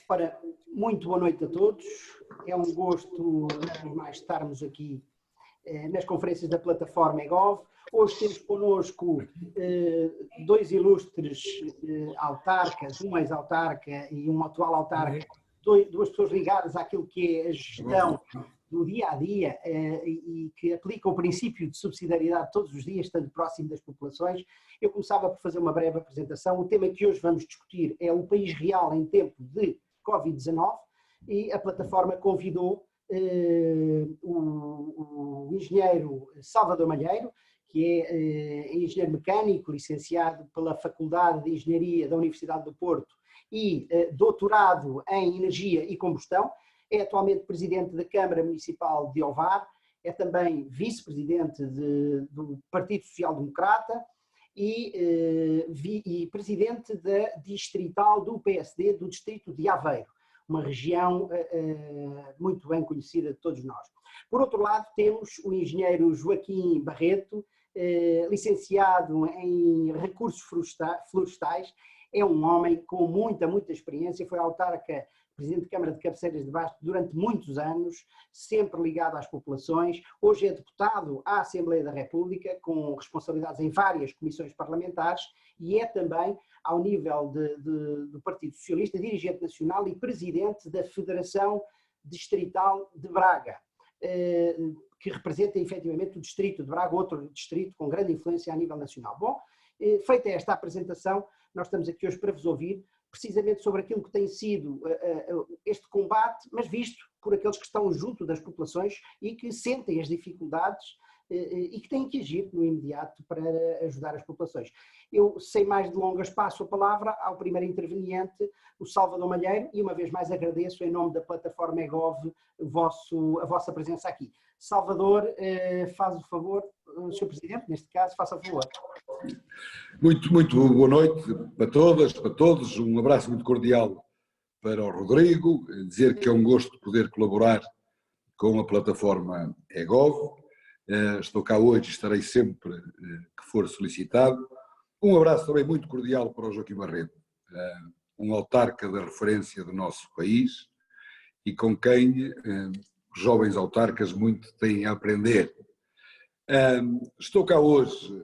Ora, muito boa noite a todos. É um gosto, uma vez mais, estarmos aqui nas conferências da plataforma eGov. Hoje temos connosco dois ilustres autarcas, um ex-autarca e um atual autarca, duas pessoas ligadas àquilo que é a gestão do dia-a-dia e que aplicam o princípio de subsidiariedade todos os dias, estando próximo das populações. Eu começava por fazer uma breve apresentação. O tema que hoje vamos discutir é o país real em tempo de Covid-19 e a plataforma convidou o engenheiro Salvador Malheiro, que é engenheiro mecânico, licenciado pela Faculdade de Engenharia da Universidade do Porto e doutorado em Energia e Combustão. É atualmente presidente da Câmara Municipal de Ovar, é também vice-presidente do Partido Social Democrata e presidente da distrital do PSD do distrito de Aveiro, uma região muito bem conhecida de todos nós. Por outro lado, temos o engenheiro Joaquim Barreto, licenciado em recursos florestais, é um homem com muita experiência, foi autarca, presidente de Câmara de Cabeceiras de Basto durante muitos anos, sempre ligado às populações. Hoje é deputado à Assembleia da República, com responsabilidades em várias comissões parlamentares, e é também, ao nível do Partido Socialista, dirigente nacional e presidente da Federação Distrital de Braga, que representa efetivamente o distrito de Braga, outro distrito com grande influência a nível nacional. Bom, feita esta apresentação, nós estamos aqui hoje para vos ouvir, precisamente sobre aquilo que tem sido este combate, mas visto por aqueles que estão junto das populações e que sentem as dificuldades e que têm que agir no imediato para ajudar as populações. Eu, sem mais delongas, passo a palavra ao primeiro interveniente, o Salvador Malheiro, e uma vez mais agradeço em nome da plataforma eGov a vossa presença aqui. Salvador, faz o favor, o Sr. Presidente, neste caso, faça o favor. Muito boa noite para todas, para todos, um abraço muito cordial para o Rodrigo, dizer que é um gosto poder colaborar com a plataforma eGov, estou cá hoje e estarei sempre que for solicitado. Um abraço também muito cordial para o Joaquim Barreto, um autarca da referência do nosso país e com quem os jovens autarcas muito têm a aprender. Estou cá hoje,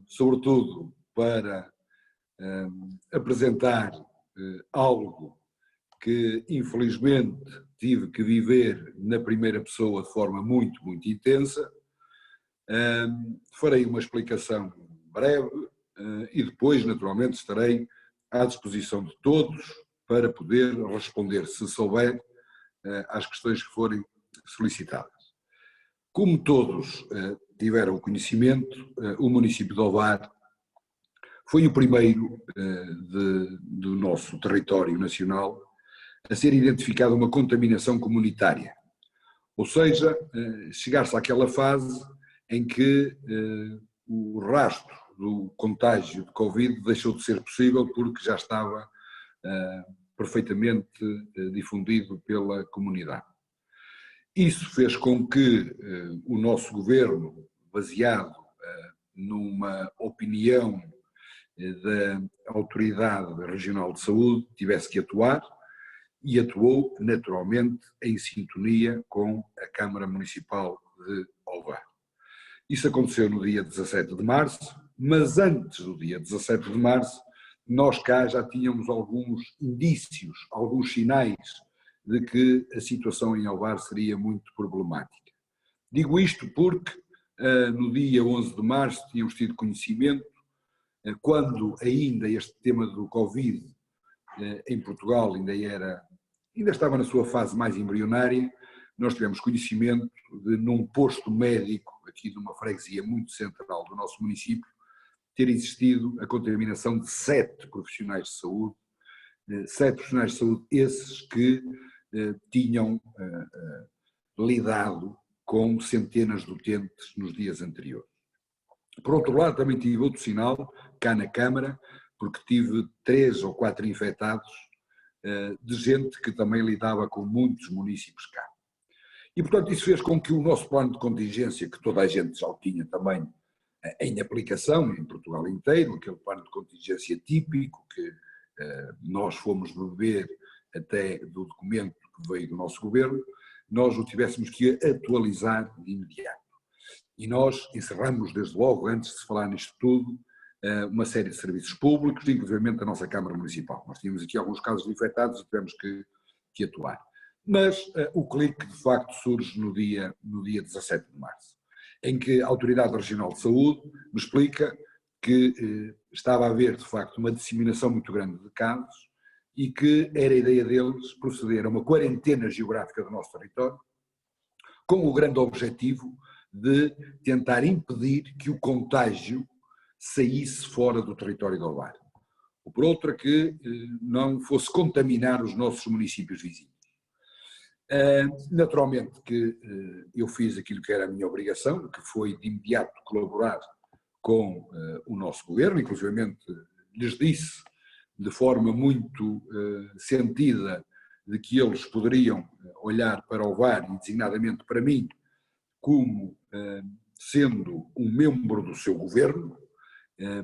sobretudo, para apresentar algo que, infelizmente, tive que viver na primeira pessoa de forma muito intensa. Farei uma explicação breve e depois, naturalmente, estarei à disposição de todos para poder responder, se souber, às questões que forem solicitadas. Como todos tiveram conhecimento, o município de Ovar foi o primeiro do nosso território nacional a ser identificada uma contaminação comunitária. Ou seja, chegar-se àquela fase em que o rastro do contágio de Covid deixou de ser possível porque já estava perfeitamente difundido pela comunidade. Isso fez com que o nosso governo, baseado numa opinião da Autoridade Regional de Saúde, tivesse que atuar e atuou naturalmente em sintonia com a Câmara Municipal de Ovar. Isso aconteceu no dia 17 de março, mas antes do dia 17 de março, nós cá já tínhamos alguns indícios, alguns sinais de que a situação em Ovar seria muito problemática. Digo isto porque no dia 11 de março tínhamos tido conhecimento, quando ainda este tema do Covid em Portugal ainda estava na sua fase mais embrionária, nós tivemos conhecimento de, num posto médico, aqui numa freguesia muito central do nosso município, ter existido a contaminação de 7 profissionais de saúde, 7 profissionais de saúde esses que tinham lidado com centenas de utentes nos dias anteriores. Por outro lado, também tive outro sinal, cá na Câmara, porque tive 3 ou 4 infectados de gente que também lidava com muitos municípios cá. E, portanto, isso fez com que o nosso plano de contingência, que toda a gente já o tinha também em aplicação, em Portugal inteiro, aquele plano de contingência típico que nós fomos beber até do documento que veio do nosso governo, nós o tivéssemos que atualizar de imediato. E nós encerramos, desde logo, antes de se falar nisto tudo, uma série de serviços públicos, inclusive a nossa Câmara Municipal. Nós tínhamos aqui alguns casos de infectados e tivemos que atuar. Mas o clique, de facto, surge no dia 17 de março, em que a Autoridade Regional de Saúde me explica que estava a haver, de facto, uma disseminação muito grande de casos e que era a ideia deles proceder a uma quarentena geográfica do nosso território, com o grande objetivo de tentar impedir que o contágio saísse fora do território do Alvar. Ou por outra, que não fosse contaminar os nossos municípios vizinhos. Naturalmente que eu fiz aquilo que era a minha obrigação, que foi de imediato colaborar com o nosso governo, inclusivamente lhes disse de forma muito sentida de que eles poderiam olhar para o VAR e designadamente para mim como sendo um membro do seu governo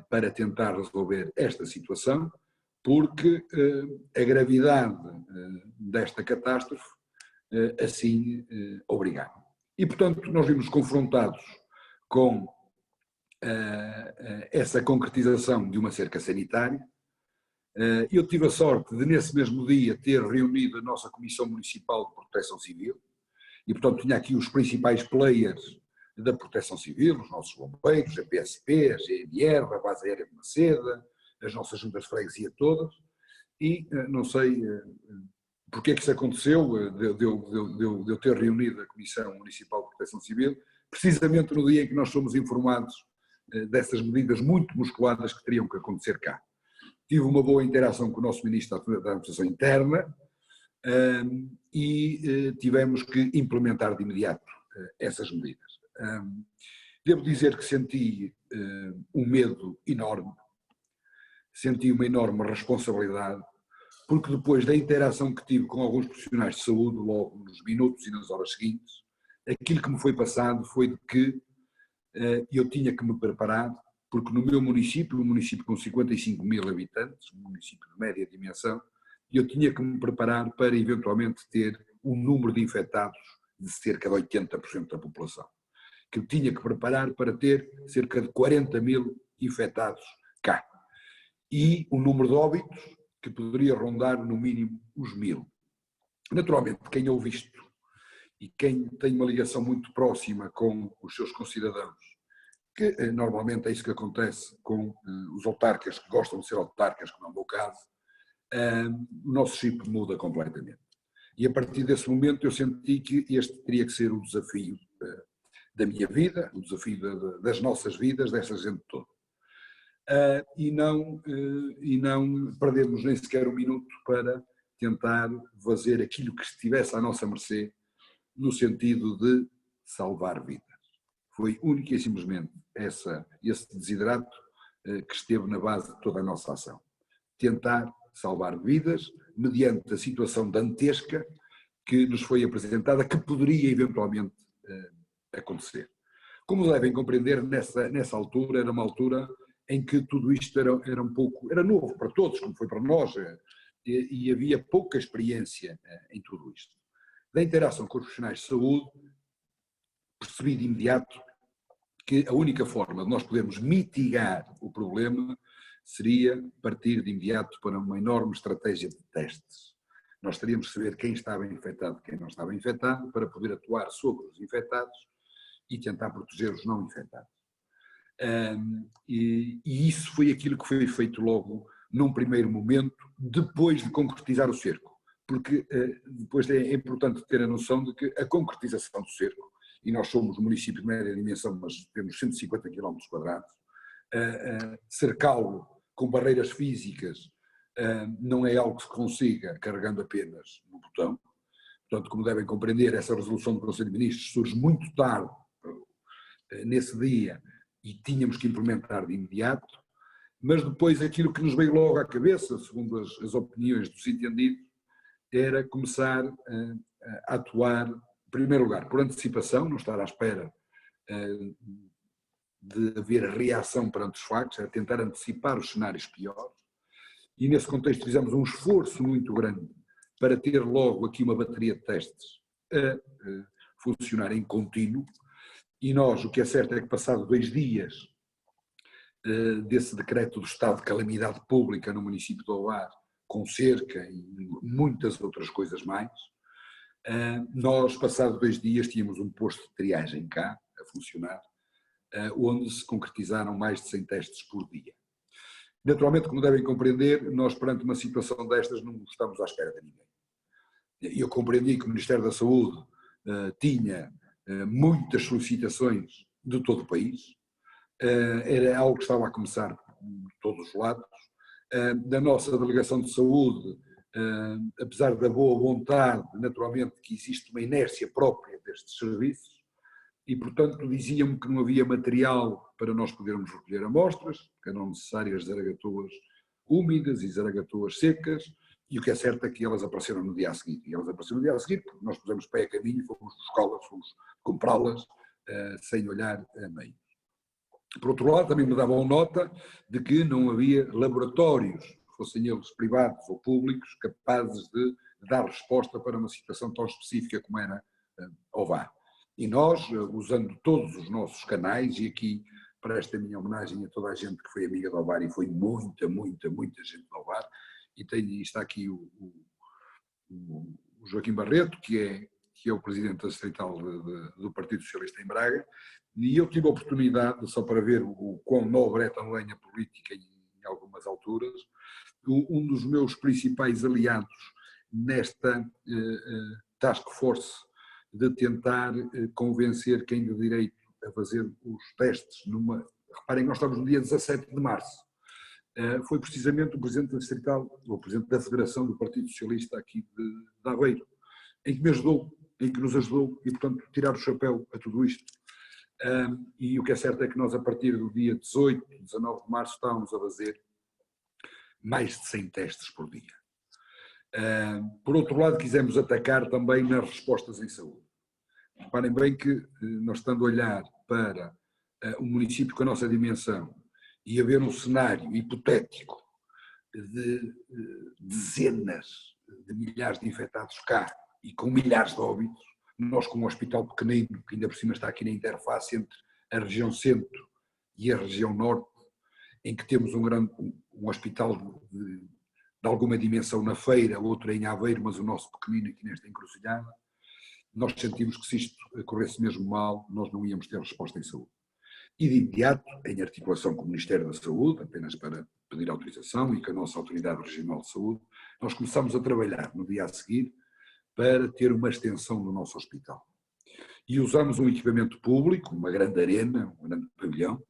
para tentar resolver esta situação, porque a gravidade desta catástrofe assim obrigava. E, portanto, nós vimos confrontados com essa concretização de uma cerca sanitária. Eu tive a sorte de, nesse mesmo dia, ter reunido a nossa Comissão Municipal de Proteção Civil e, portanto, tinha aqui os principais players da Proteção Civil, os nossos bombeiros, a PSP, a GNR, a Base Aérea de Maceda, as nossas juntas de freguesia todas, e não sei porque é que isso aconteceu, de eu ter reunido a Comissão Municipal de Proteção Civil, precisamente no dia em que nós somos informados dessas medidas muito musculadas que teriam que acontecer cá. Tive uma boa interação com o nosso Ministro da Administração Interna e tivemos que implementar de imediato essas medidas. Devo dizer que senti um medo enorme, senti uma enorme responsabilidade, porque depois da interação que tive com alguns profissionais de saúde, logo nos minutos e nas horas seguintes, aquilo que me foi passado foi de que eu tinha que me preparar, porque no meu município, um município com 55 mil habitantes, um município de média dimensão, eu tinha que me preparar para eventualmente ter um número de infectados de cerca de 80% da população. Que eu tinha que preparar para ter cerca de 40 mil infectados cá. E o número de óbitos que poderia rondar no mínimo os 1000. Naturalmente, quem ouve isto e quem tem uma ligação muito próxima com os seus concidadãos, que normalmente é isso que acontece com os autarcas que gostam de ser autarcas, como é o meu caso, o nosso chip muda completamente. E a partir desse momento eu senti que este teria que ser o desafio da minha vida, o desafio das nossas vidas, dessa gente toda. E não perdermos nem sequer um minuto para tentar fazer aquilo que estivesse à nossa mercê, no sentido de salvar vidas. Foi única e simplesmente esse desiderato que esteve na base de toda a nossa ação. Tentar salvar vidas mediante a situação dantesca que nos foi apresentada, que poderia eventualmente acontecer. Como devem compreender, nessa altura, era uma altura em que tudo isto era novo para todos, como foi para nós, e havia pouca experiência em tudo isto. Da interação com os profissionais de saúde, percebi de imediato que a única forma de nós podermos mitigar o problema seria partir de imediato para uma enorme estratégia de testes. Nós teríamos que saber quem estava infectado e quem não estava infectado para poder atuar sobre os infectados e tentar proteger os não infectados. E isso foi aquilo que foi feito logo num primeiro momento, depois de concretizar o cerco. Porque depois é importante ter a noção de que a concretização do cerco, e nós somos um município de média dimensão, mas temos 150 km², cercá-lo com barreiras físicas não é algo que se consiga carregando apenas no botão. Portanto, como devem compreender, essa resolução do Conselho de Ministros surge muito tarde nesse dia e tínhamos que implementar de imediato, mas depois aquilo que nos veio logo à cabeça, segundo as opiniões dos entendidos, era começar a atuar, em primeiro lugar, por antecipação, não estar à espera de haver reação perante os factos, era tentar antecipar os cenários piores, e nesse contexto fizemos um esforço muito grande para ter logo aqui uma bateria de testes a funcionar em contínuo. E nós, o que é certo é que passado 2 dias desse decreto do estado de calamidade pública no município de Ovar, com cerca e muitas outras coisas mais, nós, passado 2 dias, tínhamos um posto de triagem cá, a funcionar, onde se concretizaram mais de 100 testes por dia. Naturalmente, como devem compreender, nós perante uma situação destas não estamos à espera de ninguém. Eu compreendi que o Ministério da Saúde tinha muitas solicitações de todo o país, era algo que estava a começar de todos os lados. Da nossa Delegação de Saúde, apesar da boa vontade, naturalmente que existe uma inércia própria destes serviços, e portanto diziam-me que não havia material para nós podermos recolher amostras, que eram necessárias zaragatoas úmidas e zaragatoas secas, e o que é certo é que elas apareceram no dia a seguir. E elas apareceram no dia a seguir porque nós pusemos pé a caminho e fomos buscá-las, fomos comprá-las sem olhar a meio. Por outro lado, também me davam nota de que não havia laboratórios, fossem eles privados ou públicos, capazes de dar resposta para uma situação tão específica como era Ovar. E nós, usando todos os nossos canais, e aqui presto a minha homenagem a toda a gente que foi amiga de Ovar, e foi muita gente de Ovar, e está aqui o Joaquim Barreto, que é o presidente distrital do Partido Socialista em Braga, e eu tive a oportunidade, só para ver o quão nobre é também a política em algumas alturas, um dos meus principais aliados nesta task force de tentar convencer quem de direito a fazer os testes reparem, nós estamos no dia 17 de março, foi precisamente o presidente distrital, o presidente da Federação do Partido Socialista aqui de Aveiro, em que me ajudou, em que nos ajudou, e portanto tirar o chapéu a tudo isto. E o que é certo é que nós, a partir do dia 18, 19 de março, estávamos a fazer mais de 100 testes por dia. Por outro lado, quisemos atacar também nas respostas em saúde. Reparem bem que nós, estando a olhar para um município com a nossa dimensão e a ver um cenário hipotético de dezenas de milhares de infectados cá e com milhares de óbitos, nós com um hospital pequenino, que ainda por cima está aqui na interface entre a região centro e a região norte, em que temos um hospital de alguma dimensão na Feira, outro em Aveiro, mas o nosso pequenino aqui nesta encruzilhada, nós sentimos que se isto corresse mesmo mal, nós não íamos ter resposta em saúde. E de imediato, em articulação com o Ministério da Saúde, apenas para pedir autorização, e com a nossa Autoridade Regional de Saúde, nós começámos a trabalhar no dia a seguir para ter uma extensão do nosso hospital. E usamos um equipamento público, uma grande arena, um grande pavilhão,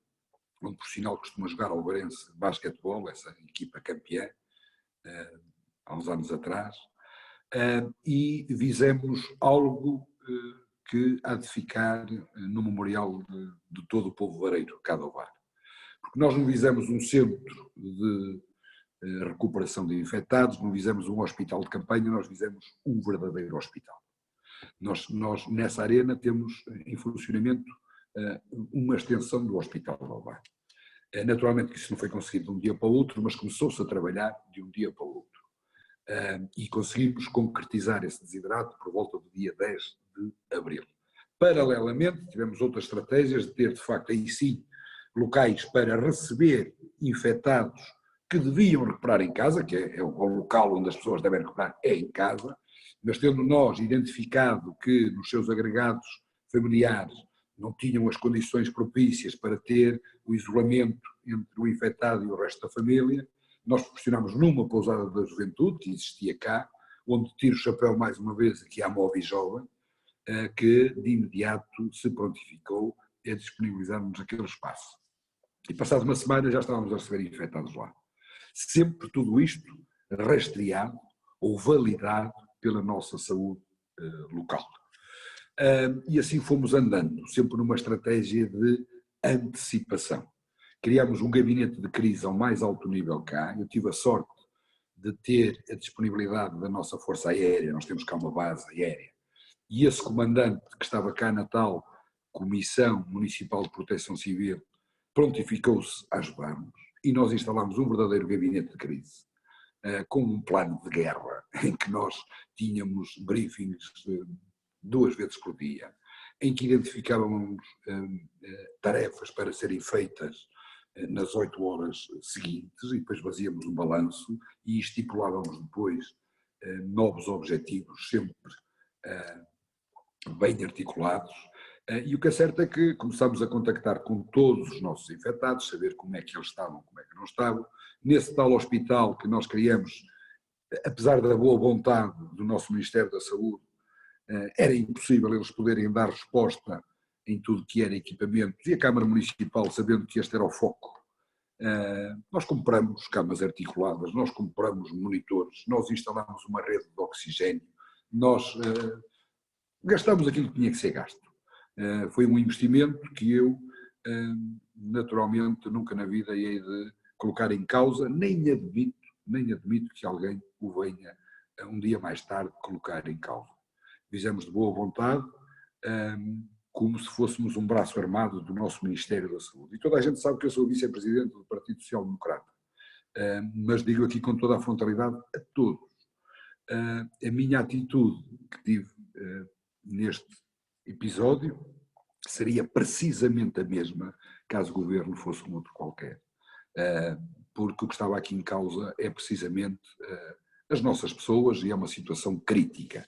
onde por sinal costuma jogar ao Alvarense basquetebol, essa equipa campeã, há uns anos atrás, e fizemos algo que há de ficar no memorial de todo o povo vareiro, cá de Ovar. Porque nós não fizemos um centro de recuperação de infectados, não fizemos um hospital de campanha, nós fizemos um verdadeiro hospital. Nós nessa arena temos em funcionamento uma extensão do Hospital de Ovar. Naturalmente que isso não foi conseguido de um dia para o outro, mas começou-se a trabalhar de um dia para o outro. E conseguimos concretizar esse desidrato por volta do dia 10 de abril. Paralelamente, tivemos outras estratégias de ter, de facto, aí sim, locais para receber infectados que deviam recuperar em casa, que é o local onde as pessoas devem recuperar, é em casa, mas tendo nós identificado que nos seus agregados familiares não tinham as condições propícias para ter o isolamento entre o infectado e o resto da família, nós proporcionamos numa pousada da juventude, que existia cá, onde tiro o chapéu mais uma vez aqui à Movi Jovem, que de imediato se prontificou a disponibilizar-nos aquele espaço. E passado uma semana já estávamos a receber infectados lá. Sempre tudo isto rastreado ou validado pela nossa saúde local. E assim fomos andando, sempre numa estratégia de antecipação. Criámos um gabinete de crise ao mais alto nível cá. Eu tive a sorte de ter a disponibilidade da nossa Força Aérea, nós temos cá uma base aérea, e esse comandante que estava cá na tal Comissão Municipal de Proteção Civil prontificou-se a ajudar-nos, e nós instalámos um verdadeiro gabinete de crise. com um plano de guerra, em que nós tínhamos briefings 2 vezes por dia, em que identificávamos tarefas para serem feitas nas 8 horas seguintes e depois fazíamos um balanço e estipulávamos depois novos objetivos, sempre bem articulados. E o que é certo é que começámos a contactar com todos os nossos infectados, saber como é que eles estavam, como é que não estavam. Nesse tal hospital que nós criamos, apesar da boa vontade do nosso Ministério da Saúde, era impossível eles poderem dar resposta em tudo que era equipamentos, e a Câmara Municipal, sabendo que este era o foco, nós compramos camas articuladas, nós compramos monitores, nós instalamos uma rede de oxigênio, nós gastamos aquilo que tinha que ser gasto. Foi um investimento que eu, naturalmente, nunca na vida hei de colocar em causa, nem admito que alguém o venha um dia mais tarde colocar em causa. Fizemos de boa vontade, como se fôssemos um braço armado do nosso Ministério da Saúde. E toda a gente sabe que eu sou vice-presidente do Partido Social Democrata, mas digo aqui com toda a frontalidade a todos. A minha atitude que tive neste episódio seria precisamente a mesma caso o governo fosse um outro qualquer, porque o que estava aqui em causa é precisamente as nossas pessoas e é uma situação crítica.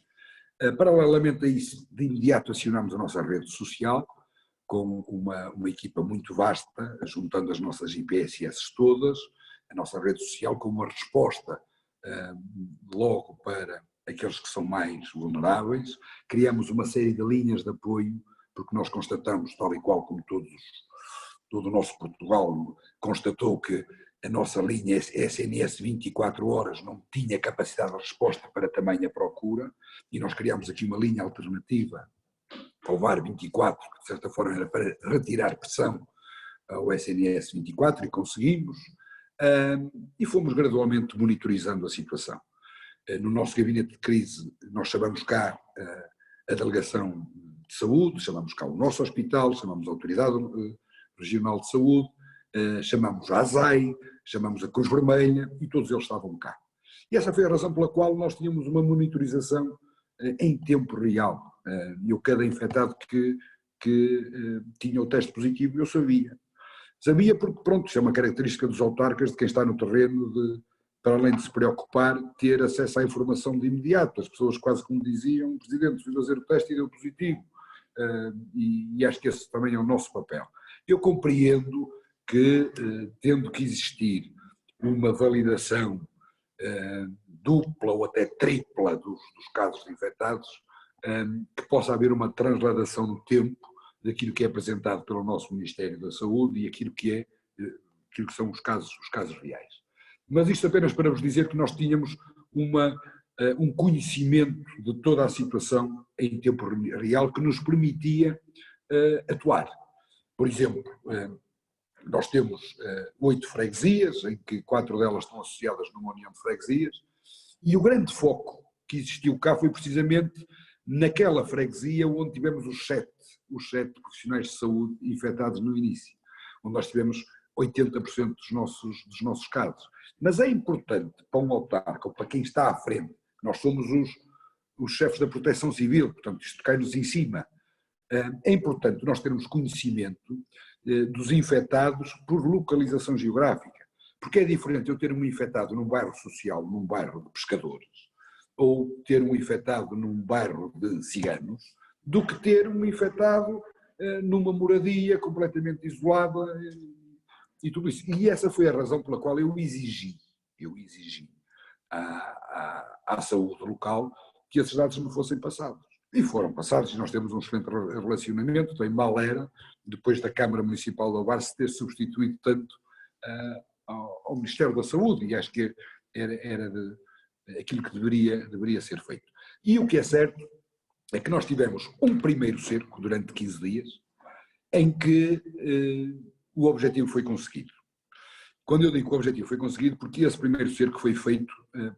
Paralelamente a isso, de imediato acionámos a nossa rede social com uma equipa muito vasta, juntando as nossas IPSS todas, a nossa rede social com uma resposta logo para aqueles que são mais vulneráveis. Criamos uma série de linhas de apoio, porque nós constatamos, tal e qual como todo o nosso Portugal constatou, que a nossa linha SNS 24 horas não tinha capacidade de resposta para tamanha procura, e nós criámos aqui uma linha alternativa ao VAR 24, que de certa forma era para retirar pressão ao SNS 24, e conseguimos, e fomos gradualmente monitorizando a situação. No nosso gabinete de crise, nós chamamos cá a delegação de saúde, chamamos cá o nosso hospital, chamamos a Autoridade Regional de Saúde, chamamos a ASAI, chamamos a Cruz Vermelha, e todos eles estavam cá. E essa foi a razão pela qual nós tínhamos uma monitorização em tempo real. Cada infectado que tinha o teste positivo, eu sabia. Sabia porque, pronto, isso é uma característica dos autarcas, de quem está no terreno, para além de se preocupar, ter acesso à informação de imediato. As pessoas quase como diziam: Presidente, fui fazer o teste e deu positivo. E acho que esse também é o nosso papel. Eu compreendo que, tendo que existir uma validação dupla ou até tripla dos casos infectados, que possa haver uma transladação no tempo daquilo que é apresentado pelo nosso Ministério da Saúde e aquilo que são os casos reais. Mas isto apenas para vos dizer que nós tínhamos um conhecimento de toda a situação em tempo real que nos permitia atuar. Por exemplo, nós temos 8 freguesias, em que 4 delas estão associadas numa união de freguesias, e o grande foco que existiu cá foi precisamente naquela freguesia onde tivemos os 7 profissionais de saúde infectados no início, onde nós tivemos 80% dos nossos casos. Mas é importante para um autarca, ou para quem está à frente, nós somos os chefes da Proteção Civil, portanto isto cai-nos em cima, é importante nós termos conhecimento dos infectados por localização geográfica, porque é diferente eu ter um infectado num bairro social, num bairro de pescadores, ou ter um infectado num bairro de ciganos, do que ter um infectado numa moradia completamente isolada e tudo isso. E essa foi a razão pela qual eu exigi à saúde local que esses dados me fossem passados. E foram passados, e nós temos um excelente relacionamento. Bem mal era, depois da Câmara Municipal de Ovar se ter substituído tanto ao Ministério da Saúde, e acho que era aquilo que deveria ser feito. E o que é certo é que nós tivemos um primeiro cerco durante 15 dias, em que o objetivo foi conseguido. Quando eu digo que o objetivo foi conseguido, porque esse primeiro cerco foi feito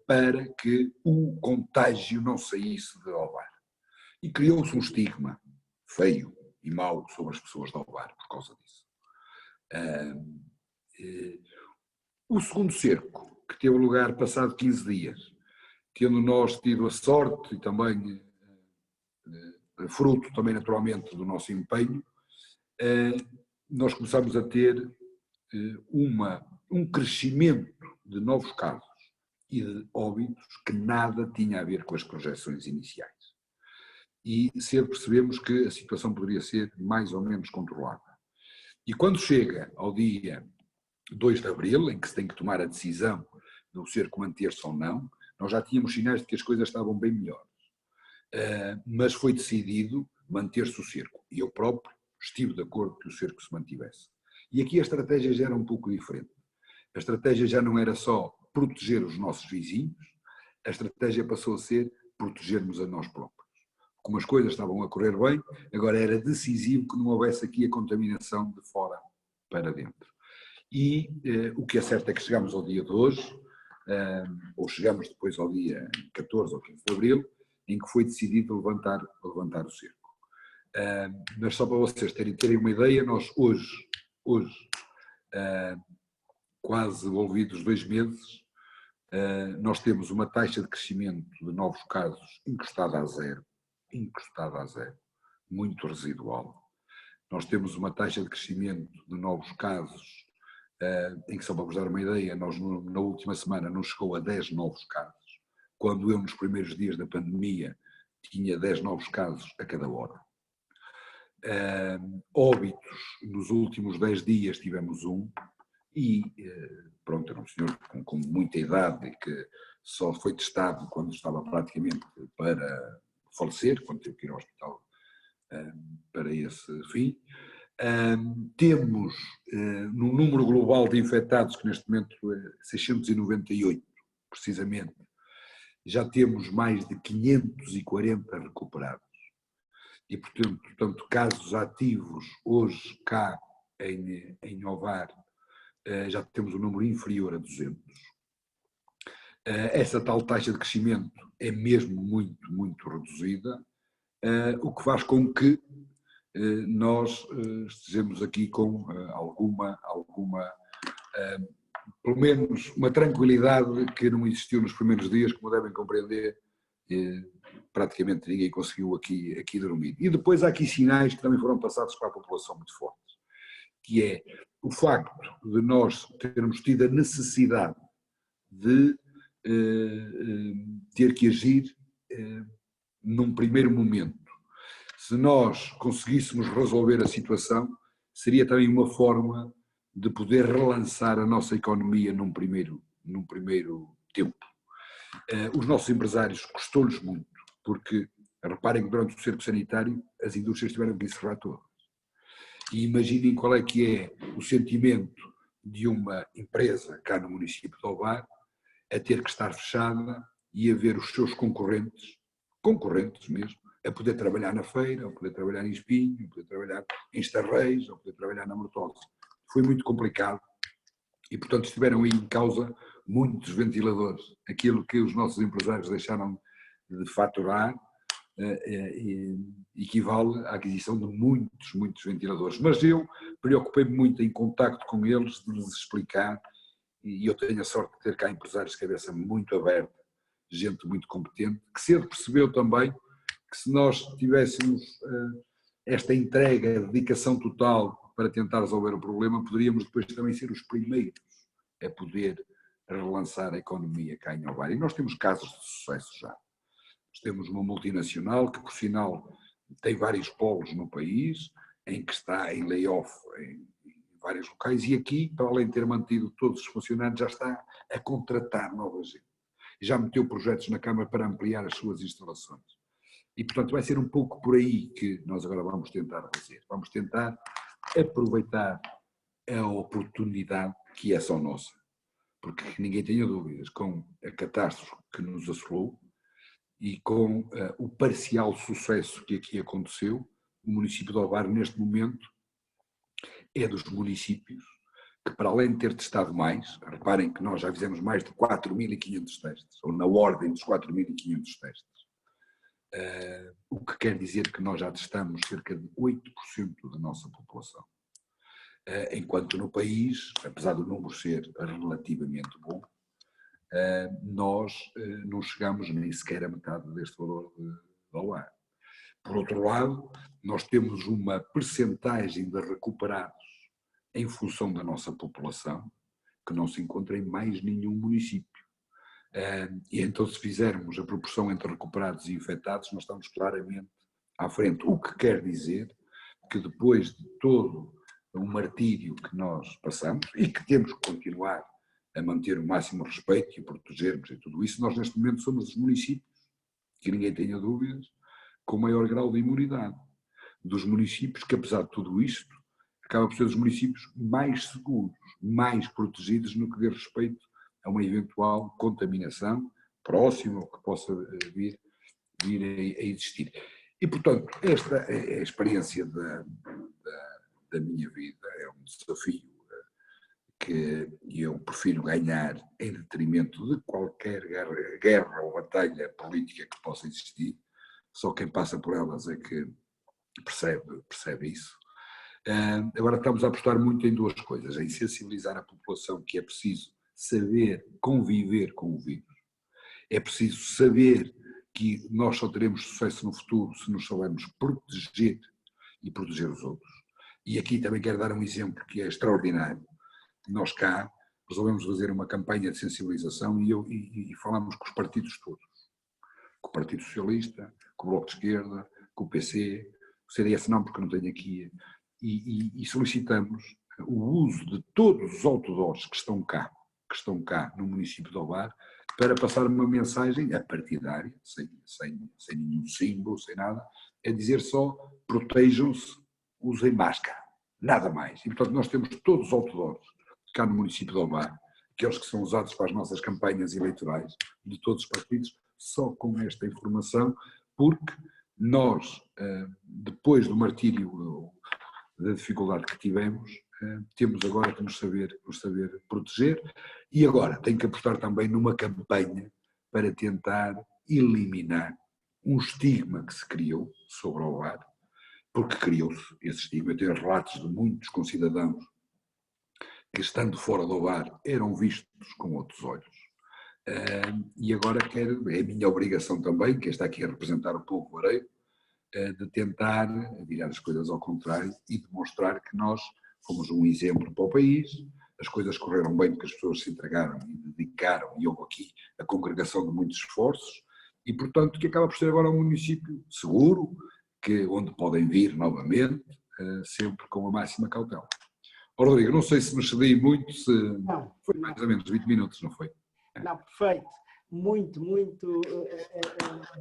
para que o contágio não saísse de Ovar. E criou-se um estigma feio e mau sobre as pessoas de Ovar por causa disso. O segundo cerco que teve lugar passado 15 dias, tendo nós tido a sorte e também fruto também naturalmente do nosso empenho, nós começamos a ter um crescimento de novos casos e de óbitos que nada tinha a ver com as projeções iniciais. E cedo percebemos que a situação poderia ser mais ou menos controlada. E quando chega ao dia 2 de abril, em que se tem que tomar a decisão do cerco manter-se ou não, nós já tínhamos sinais de que as coisas estavam bem melhores. Mas foi decidido manter-se o cerco. E eu próprio estive de acordo que o cerco se mantivesse. E aqui a estratégia já era um pouco diferente. A estratégia já não era só proteger os nossos vizinhos, a estratégia passou a ser protegermos a nós próprios. Como as coisas estavam a correr bem, agora era decisivo que não houvesse aqui a contaminação de fora para dentro. E o que é certo é que chegamos ao dia de hoje, ou chegamos depois ao dia 14 ou 15 de abril, em que foi decidido levantar o cerco. Mas só para vocês terem uma ideia, nós hoje quase envolvidos 2 meses, nós temos uma taxa de crescimento de novos casos encostada a zero, muito residual. Nós temos uma taxa de crescimento de novos casos, em que, só para vos dar uma ideia, nós na última semana não chegou a 10 novos casos, quando eu nos primeiros dias da pandemia tinha 10 novos casos a cada hora. Óbitos, nos últimos 10 dias tivemos um, e pronto, era um senhor com muita idade e que só foi testado quando estava praticamente para falecer, quando teve que ir ao hospital para esse fim. Temos no número global de infectados, que neste momento é 698, precisamente, já temos mais de 540 recuperados. E, portanto, casos ativos hoje cá em Ovar, já temos um número inferior a 200. Essa tal taxa de crescimento é mesmo muito, muito reduzida, o que faz com que nós estejamos aqui com pelo menos uma tranquilidade que não existiu nos primeiros dias, como devem compreender, praticamente ninguém conseguiu aqui dormir. E depois há aqui sinais que também foram passados para a população muito fortes, que é o facto de nós termos tido a necessidade de ter que agir num primeiro momento. Se nós conseguíssemos resolver a situação, seria também uma forma de poder relançar a nossa economia num primeiro tempo. Os nossos empresários custou-lhes muito, porque reparem que durante o cerco sanitário as indústrias tiveram que encerrar todas. E imaginem qual é que é o sentimento de uma empresa cá no município de Ovar a ter que estar fechada e a ver os seus concorrentes mesmo, a poder trabalhar na feira, a poder trabalhar em Espinho, a poder trabalhar em Estarreis, a poder trabalhar na Mortosa. Foi muito complicado e, portanto, estiveram aí em causa muitos ventiladores. Aquilo que os nossos empresários deixaram de faturar equivale à aquisição de muitos ventiladores. Mas eu preocupei-me muito em contacto com eles, de lhes explicar, e eu tenho a sorte de ter cá empresários de cabeça muito aberta, gente muito competente, que cedo percebeu também que se nós tivéssemos esta entrega, dedicação total para tentar resolver o problema, poderíamos depois também ser os primeiros a poder relançar a economia cá em Ovar. E nós temos casos de sucesso já. Nós temos uma multinacional que, por sinal, tem vários polos no país, em que está em layoff em vários locais, e aqui, para além de ter mantido todos os funcionários, já está a contratar nova gente. Já meteu projetos na Câmara para ampliar as suas instalações. E, portanto, vai ser um pouco por aí que nós agora vamos tentar fazer. Vamos tentar aproveitar a oportunidade que é só nossa. Porque ninguém tenha dúvidas, com a catástrofe que nos assolou e com o parcial sucesso que aqui aconteceu, o município de Ovar, neste momento, é dos municípios que, para além de ter testado mais, reparem que nós já fizemos mais de 4.500 testes, ou na ordem dos 4.500 testes, o que quer dizer que nós já testamos cerca de 8% da nossa população. Enquanto no país, apesar do número ser relativamente bom, nós não chegamos nem sequer a metade deste valor ao ar. Por outro lado, nós temos uma percentagem de recuperados em função da nossa população que não se encontra em mais nenhum município. E então, se fizermos a proporção entre recuperados e infectados, nós estamos claramente à frente. O que quer dizer que depois de todo o martírio que nós passamos e que temos que continuar a manter o máximo respeito e protegermos e tudo isso, nós neste momento somos os municípios, que ninguém tenha dúvidas, com maior grau de imunidade. Dos municípios que, apesar de tudo isto, acabam por ser os municípios mais seguros, mais protegidos no que diz respeito a uma eventual contaminação próxima ou que possa vir a existir. E, portanto, esta é a experiência da minha vida, é um desafio que eu prefiro ganhar em detrimento de qualquer guerra ou batalha política que possa existir. Só quem passa por elas é que percebe isso. Agora estamos a apostar muito em duas coisas, em sensibilizar a população que é preciso saber conviver com o vírus, é preciso saber que nós só teremos sucesso no futuro se nos soubermos proteger e proteger os outros. E aqui também quero dar um exemplo que é extraordinário. Nós cá resolvemos fazer uma campanha de sensibilização e falamos com os partidos todos, com o Partido Socialista, com o Bloco de Esquerda, com o PC, o CDS não, porque não tenho aqui, e solicitamos o uso de todos os outdoors que estão cá no município de Ovar, para passar uma mensagem partidária, sem nenhum símbolo, sem nada, é dizer só, protejam-se, usem máscara, nada mais. E portanto nós temos todos os outdoors cá no município de Ovar, aqueles que são usados para as nossas campanhas eleitorais de todos os partidos, só com esta informação, porque nós, depois do martírio, da dificuldade que tivemos, temos agora que nos saber proteger e agora tem que apostar também numa campanha para tentar eliminar um estigma que se criou sobre o Ovar, porque criou-se esse estigma. Eu tenho relatos de muitos concidadãos que, estando fora do Ovar, eram vistos com outros olhos. E agora é a minha obrigação também, que está aqui a representar o povo vareiro, de tentar virar as coisas ao contrário e demonstrar que nós fomos um exemplo para o país, as coisas correram bem porque as pessoas se entregaram e dedicaram, e houve aqui a congregação de muitos esforços, e portanto que acaba por ser agora um município seguro, onde podem vir novamente, sempre com a máxima cautela. Rodrigo, não sei se me excedi muito, foi mais ou menos 20 minutos, não foi? Não, perfeito, muito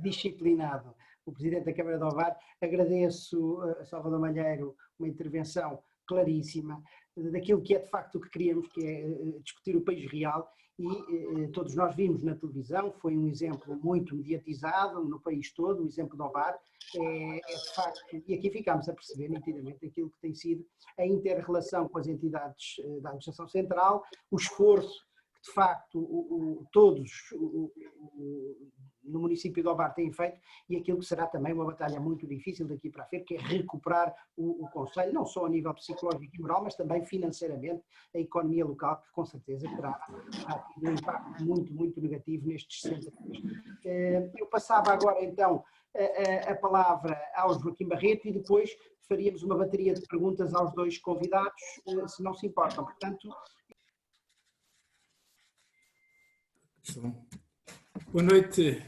disciplinado. O Presidente da Câmara de Ovar, agradeço a Salvador Malheiro uma intervenção claríssima daquilo que é de facto o que queríamos, que é discutir o país real, e todos nós vimos na televisão, foi um exemplo muito mediatizado no país todo, o exemplo de Ovar, é de facto, e aqui ficámos a perceber nitidamente aquilo que tem sido a inter-relação com as entidades da administração central, o esforço que de facto todos no município de Ovar têm feito, e aquilo que será também uma batalha muito difícil daqui para a frente, que é recuperar o concelho, não só a nível psicológico e moral, mas também financeiramente a economia local, que com certeza terá tido um impacto muito negativo nestes 60 dias. Eu passava agora então a palavra ao Joaquim Barreto e depois faríamos uma bateria de perguntas aos dois convidados, se não se importam. Portanto... Boa noite,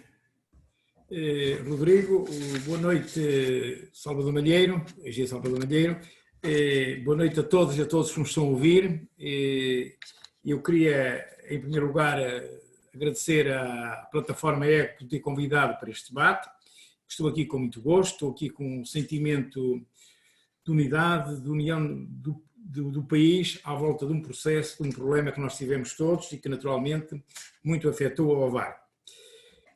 Rodrigo. Boa noite, Salvador Malheiro, EG Salvador Malheiro. Boa noite a todos e a todos que nos estão a ouvir. Eu queria, em primeiro lugar, agradecer à plataforma ECO por ter convidado para este debate. Estou aqui com muito gosto, estou aqui com um sentimento de unidade, de união do país à volta de um processo, de um problema que nós tivemos todos e que naturalmente muito afetou a Ovar.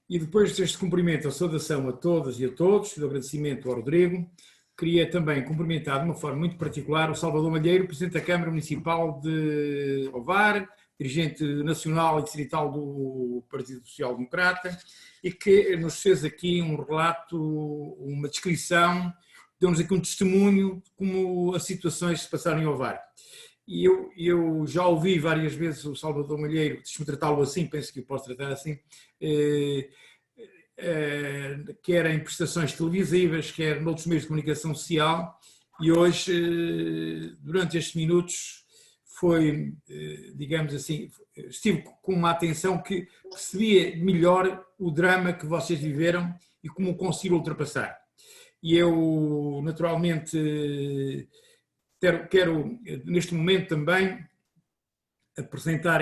E depois deste cumprimento, a saudação a todas e a todos, e o agradecimento ao Rodrigo, queria também cumprimentar de uma forma muito particular o Salvador Malheiro, Presidente da Câmara Municipal de Ovar, dirigente nacional e distrital do Partido Social Democrata, e que nos fez aqui um relato, uma descrição, deu-nos aqui um testemunho de como as situações se passaram em Ovar. E eu já ouvi várias vezes o Salvador Malheiro, deixe-me tratá-lo assim, penso que eu posso tratar assim, quer em prestações televisivas, quer noutros meios de comunicação social, e hoje, durante estes minutos, foi, digamos assim, estive com uma atenção que percebia melhor o drama que vocês viveram e como o conseguiram ultrapassar. E eu, naturalmente, quero neste momento também apresentar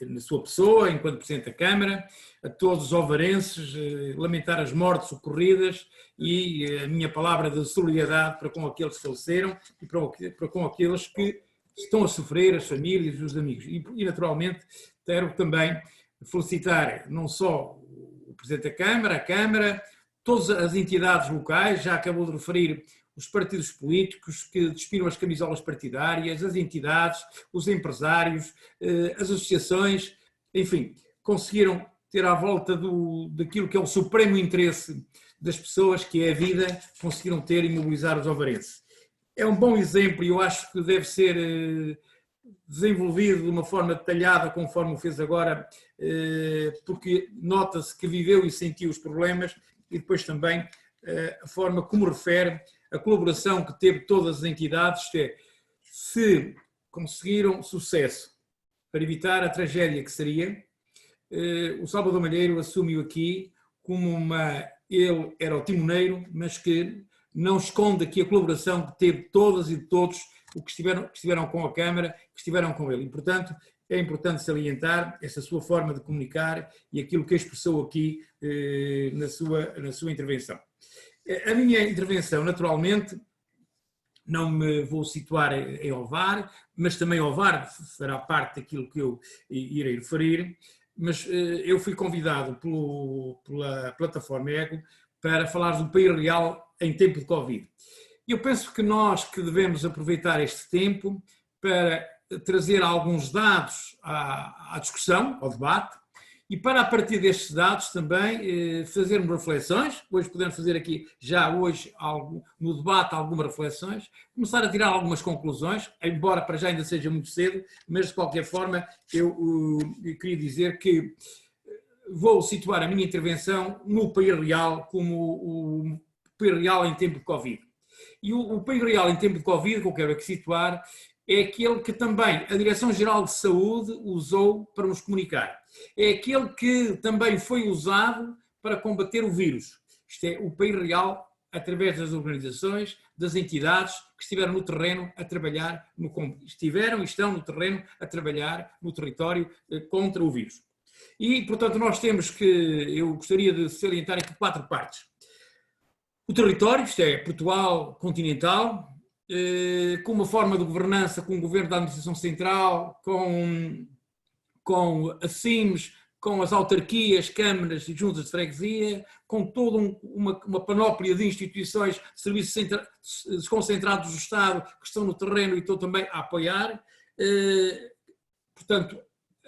na sua pessoa, enquanto Presidente da Câmara, a todos os ovarenses, lamentar as mortes ocorridas e a minha palavra de solidariedade para com aqueles que faleceram e para com aqueles que estão a sofrer, as famílias e os amigos. E naturalmente, quero também felicitar não só o Presidente da Câmara, a Câmara, todas as entidades locais, já acabou de referir os partidos políticos que despiram as camisolas partidárias, as entidades, os empresários, as associações, enfim, conseguiram ter à volta daquilo que é o supremo interesse das pessoas, que é a vida, conseguiram ter e mobilizar os ovarenses. É um bom exemplo e eu acho que deve ser desenvolvido de uma forma detalhada, conforme o fez agora, porque nota-se que viveu e sentiu os problemas e depois também a forma como refere a colaboração que teve todas as entidades, isto é, se conseguiram sucesso para evitar a tragédia que seria, o Salvador Malheiro assumiu aqui como ele era o timoneiro, mas que não esconde aqui a colaboração que teve todas e de todos os que estiveram com a Câmara, que estiveram com ele. E, portanto, é importante salientar essa sua forma de comunicar e aquilo que expressou aqui na sua intervenção. A minha intervenção, naturalmente, não me vou situar em Ovar, mas também Ovar fará parte daquilo que eu irei referir, mas eu fui convidado pela plataforma Ego para falar do país real em tempo de Covid. Eu penso que nós que devemos aproveitar este tempo para trazer alguns dados à discussão, ao debate, e para a partir destes dados também fazermos reflexões, hoje podemos fazer aqui já hoje no debate algumas reflexões, começar a tirar algumas conclusões, embora para já ainda seja muito cedo, mas de qualquer forma eu queria dizer que vou situar a minha intervenção no país real como o país real em tempo de Covid. E o país real em tempo de Covid, que eu quero aqui situar, é aquele que também a Direção-Geral de Saúde usou para nos comunicar. É aquele que também foi usado para combater o vírus. Isto é o país real através das organizações, das entidades que estiveram no terreno a trabalhar, estiveram e estão no terreno a trabalhar no território contra o vírus. E, portanto, nós temos eu gostaria de salientar aqui 4 partes. O território, isto é, Portugal continental, com uma forma de governança, com o governo da administração central, com a CIMES, com as autarquias, câmaras e juntas de freguesia, com toda uma panóplia de instituições, serviços desconcentrados do Estado que estão no terreno e estão também a apoiar. Portanto,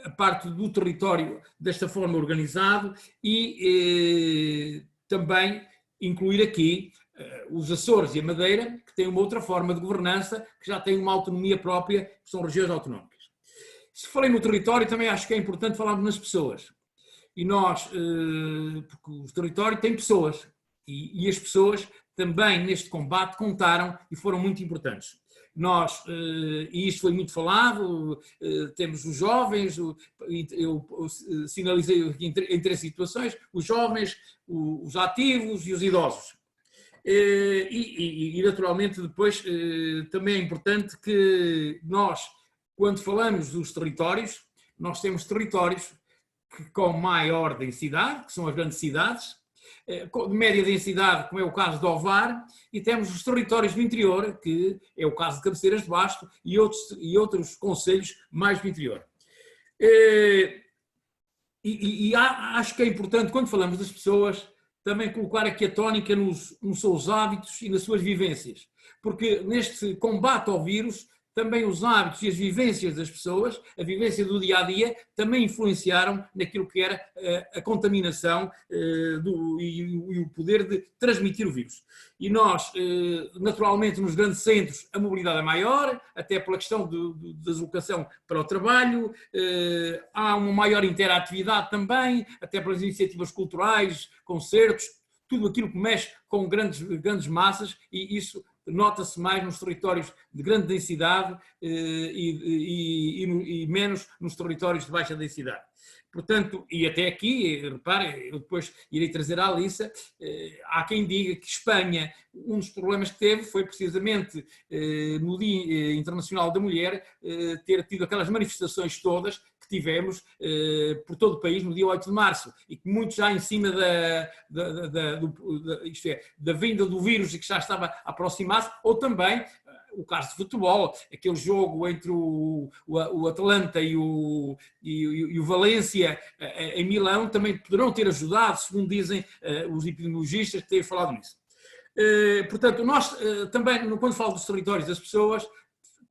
a parte do território desta forma organizado e também incluir aqui os Açores e a Madeira, que têm uma outra forma de governança, que já têm uma autonomia própria, que são regiões autonómicas. Se falei no território, também acho que é importante falarmos nas pessoas. E nós, porque o território tem pessoas, e as pessoas também neste combate contaram e foram muito importantes. Nós, e isto foi muito falado, temos os jovens, eu sinalizei em 3 situações, os jovens, os ativos e os idosos. E naturalmente depois também é importante que nós, quando falamos dos territórios, nós temos territórios com maior densidade, que são as grandes cidades, de média densidade, como é o caso de Ovar, e temos os territórios do interior, que é o caso de Cabeceiras de Basto e outros concelhos mais do interior. Acho que é importante, quando falamos das pessoas, também colocar aqui a tónica nos seus hábitos e nas suas vivências, porque neste combate ao vírus também os hábitos e as vivências das pessoas, a vivência do dia-a-dia, também influenciaram naquilo que era a contaminação e o poder de transmitir o vírus. E nós, naturalmente, nos grandes centros, a mobilidade é maior, até pela questão da deslocação para o trabalho, há uma maior interatividade também, até pelas iniciativas culturais, concertos, tudo aquilo que mexe com grandes massas, e isso nota-se mais nos territórios de grande densidade e menos nos territórios de baixa densidade. Portanto, e até aqui, reparem, eu depois irei trazer à Alissa, há quem diga que Espanha, um dos problemas que teve foi precisamente no Dia Internacional da Mulher, ter tido aquelas manifestações todas que tivemos por todo o país no dia 8 de março, e que muitos já em cima da vinda do vírus e que já estava a aproximar-se, ou também o caso de futebol, aquele jogo entre o Atalanta e o Valência em Milão, também poderão ter ajudado, segundo dizem os epidemiologistas que têm falado nisso. Portanto, nós também, quando falo dos territórios das pessoas,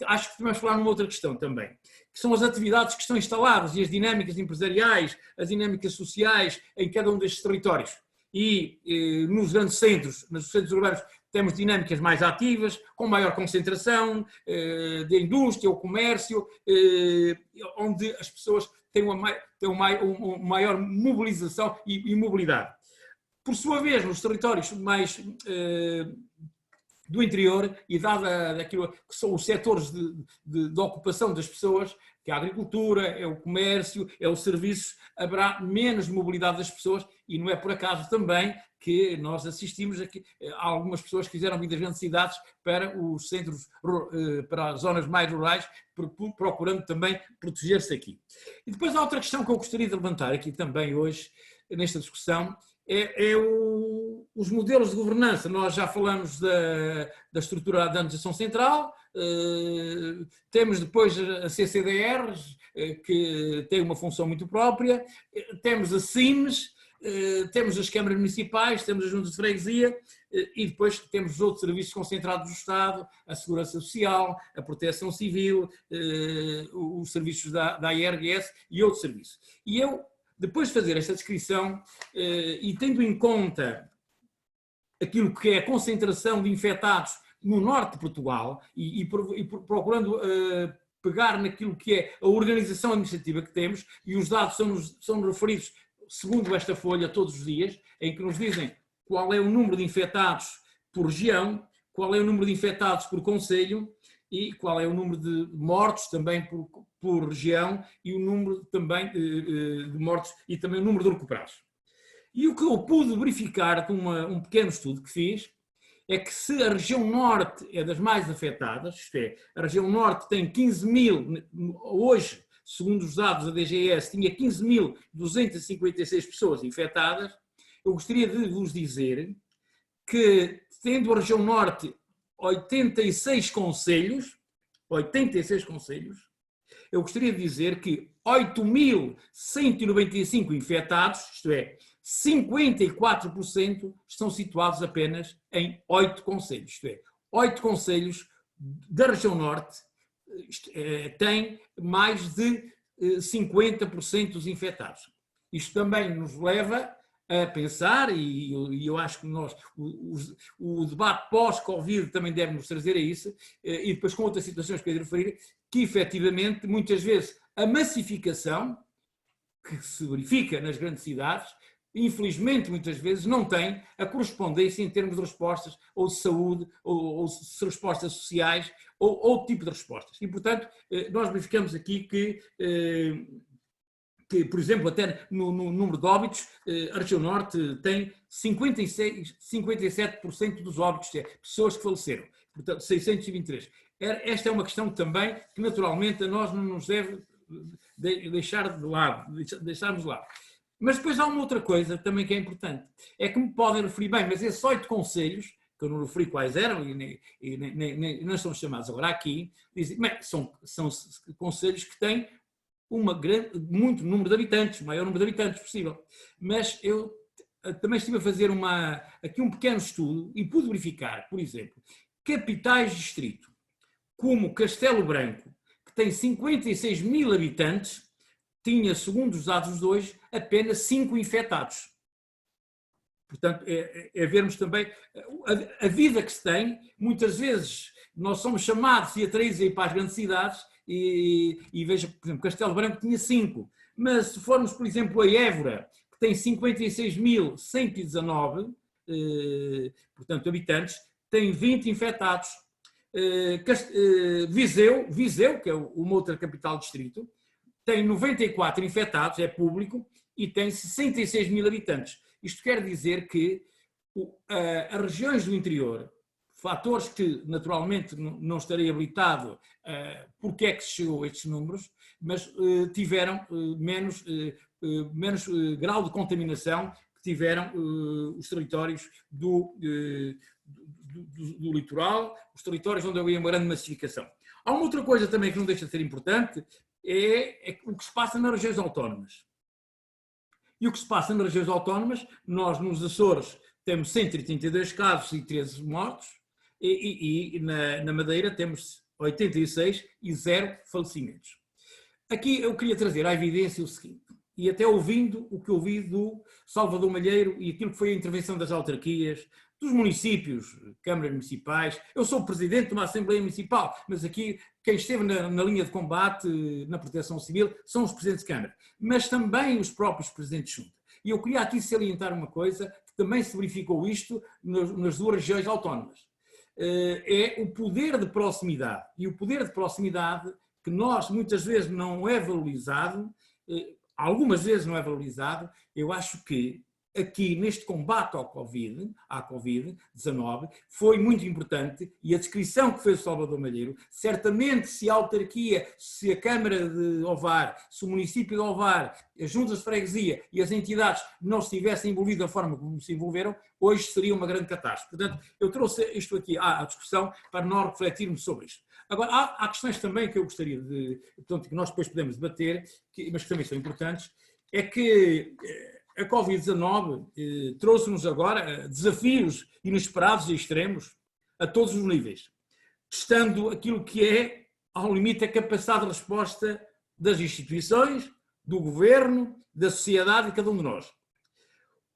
acho que devemos falar numa outra questão também, que são as atividades que estão instaladas e as dinâmicas empresariais, as dinâmicas sociais em cada um destes territórios. E nos grandes centros, nos centros urbanos, temos dinâmicas mais ativas, com maior concentração de indústria ou comércio, onde as pessoas têm uma maior mobilização e mobilidade. Por sua vez, nos territórios mais do interior, e dada aquilo que são os setores de ocupação das pessoas, que é a agricultura, é o comércio, é os serviços, haverá menos mobilidade das pessoas, e não é por acaso também que nós assistimos aqui a algumas pessoas que fizeram vir das grandes cidades para os centros, para as zonas mais rurais, procurando também proteger-se aqui. E depois há outra questão que eu gostaria de levantar aqui também hoje, nesta discussão, os modelos de governança. Nós já falamos da estrutura da administração central, temos depois a CCDR, que tem uma função muito própria, temos a CIMES, temos as câmaras municipais, temos as juntas de freguesia e depois temos os outros serviços concentrados do Estado, a segurança social, a proteção civil, os serviços da IRS e outros serviços. E eu, depois de fazer esta descrição e tendo em conta aquilo que é a concentração de infectados no norte de Portugal e procurando pegar naquilo que é a organização administrativa que temos, e os dados são referidos segundo esta folha todos os dias, em que nos dizem qual é o número de infectados por região, qual é o número de infectados por concelho e qual é o número de mortos também por região e o número também de mortos e também o número de recuperados. E o que eu pude verificar com um pequeno estudo que fiz é que se a região norte é das mais afetadas, isto é, a região norte tem 15.000, hoje, segundo os dados da DGS, tinha 15.256 pessoas infectadas. Eu gostaria de vos dizer que, tendo a região norte 86 concelhos, eu gostaria de dizer que 8.195 infectados, isto é, 54% estão situados apenas em 8 concelhos, isto é, 8 concelhos da região norte têm mais de 50% dos infectados. Isto também nos leva a pensar, e eu acho que o debate pós-Covid também deve nos trazer a isso, e depois com outras situações que eu irei referir, que efetivamente, muitas vezes, a massificação que se verifica nas grandes cidades, infelizmente, muitas vezes, não tem a correspondência em termos de respostas, ou de saúde, ou respostas sociais, ou outro tipo de respostas. E, portanto, nós verificamos aqui que por exemplo, até no número de óbitos, a região norte tem 57% dos óbitos, pessoas que faleceram, portanto 623. Esta é uma questão também que naturalmente a nós não nos deve deixarmos de lado. Mas depois há uma outra coisa também que é importante, é que me podem referir bem, mas esses 8 concelhos, que eu não referi quais eram e não são chamados agora aqui, dizem, são concelhos que têm muito número de habitantes, o maior número de habitantes possível. Mas eu também estive a fazer aqui um pequeno estudo e pude verificar, por exemplo, capitais de distrito como Castelo Branco, que tem 56 mil habitantes, tinha, segundo os dados de hoje, apenas 5 infectados. Portanto, é vermos também a vida que se tem. Muitas vezes nós somos chamados e atraídos a ir para as grandes cidades e veja, por exemplo, Castelo Branco tinha 5, mas se formos, por exemplo, a Évora, que tem 56.119, portanto, habitantes, tem 20 infectados. Viseu, que é uma outra capital distrito, tem 94 infectados, é público, e tem 66 mil habitantes. Isto quer dizer que as regiões do interior, fatores que naturalmente não estarei habilitado porque é que se chegou a estes números, mas tiveram menos grau de contaminação que tiveram os territórios do litoral, os territórios onde havia uma grande massificação. Há uma outra coisa também que não deixa de ser importante, é o que se passa nas regiões autónomas. E o que se passa nas regiões autónomas, nós nos Açores temos 132 casos e 13 mortos, e na Madeira temos 86 e 0 falecimentos. Aqui eu queria trazer à evidência o seguinte, e até ouvindo o que ouvi do Salvador Malheiro e aquilo que foi a intervenção das autarquias, dos municípios, câmaras municipais. Eu sou presidente de uma Assembleia Municipal, mas aqui quem esteve na linha de combate, na proteção civil, são os presidentes de Câmara, mas também os próprios presidentes de junta. E eu queria aqui salientar uma coisa, que também se verificou isto nas duas regiões autónomas. É o poder de proximidade. E o poder de proximidade, que nós muitas vezes não é valorizado, algumas vezes não é valorizado, eu acho que aqui neste combate à Covid-19 foi muito importante, e a descrição que fez o Salvador Malheiro, certamente se a autarquia, se a Câmara de Ovar, se o município de Ovar, as juntas de freguesia e as entidades não se tivessem envolvido da forma como se envolveram, hoje seria uma grande catástrofe. Portanto, eu trouxe isto aqui à discussão para nós refletirmos sobre isto. Agora, há questões também que eu gostaria portanto, que nós depois podemos debater, mas que também são importantes, é que a Covid-19 trouxe-nos agora desafios inesperados e extremos a todos os níveis, testando aquilo que é, ao limite, a capacidade de resposta das instituições, do governo, da sociedade e de cada um de nós.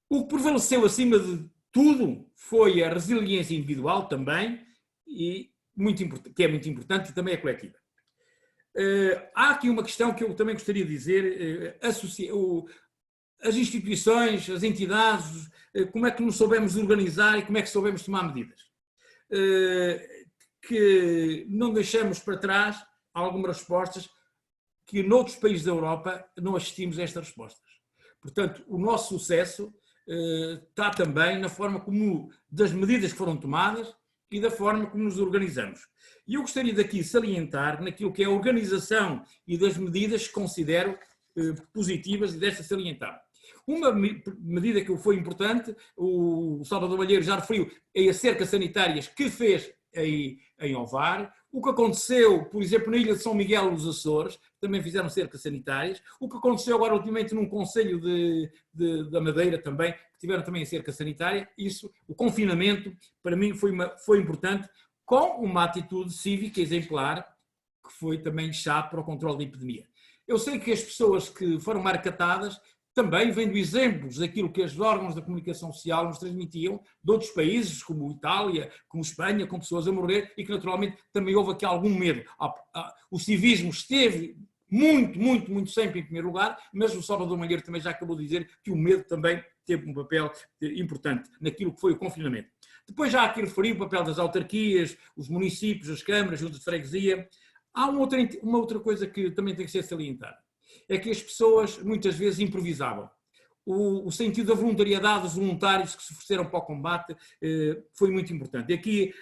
O que prevaleceu acima de tudo foi a resiliência individual também, que é muito importante e também é coletiva. Há aqui uma questão que eu também gostaria de dizer, as instituições, as entidades, como é que nos soubemos organizar e como é que soubemos tomar medidas. Que não deixamos para trás algumas respostas que noutros países da Europa não assistimos a estas respostas. Portanto, o nosso sucesso está também na forma como das medidas que foram tomadas e da forma como nos organizamos. E eu gostaria daqui salientar naquilo que é a organização e das medidas que considero positivas e desta salientar. Uma medida que foi importante, o Salvador Malheiro já referiu, é as cercas sanitárias que fez em Ovar. O que aconteceu, por exemplo, na ilha de São Miguel dos Açores, também fizeram cercas sanitárias. O que aconteceu agora ultimamente num concelho da Madeira também, que tiveram também a cerca sanitária. Isso, o confinamento, para mim foi importante, com uma atitude cívica exemplar, que foi também chave para o controle da epidemia. Eu sei que as pessoas que foram marcatadas também vendo exemplos daquilo que os órgãos da comunicação social nos transmitiam de outros países, como Itália, como Espanha, com pessoas a morrer, e que naturalmente também houve aqui algum medo. O civismo esteve muito sempre em primeiro lugar, mas o Salvador Malheiro também já acabou de dizer que o medo também teve um papel importante naquilo que foi o confinamento. Depois já aqui referi o papel das autarquias, os municípios, as câmaras, juntas de freguesia. Há uma outra coisa que também tem que ser salientada. É que as pessoas muitas vezes improvisavam. O sentido da voluntariedade dos voluntários que se ofereceram para o combate foi muito importante. E aqui,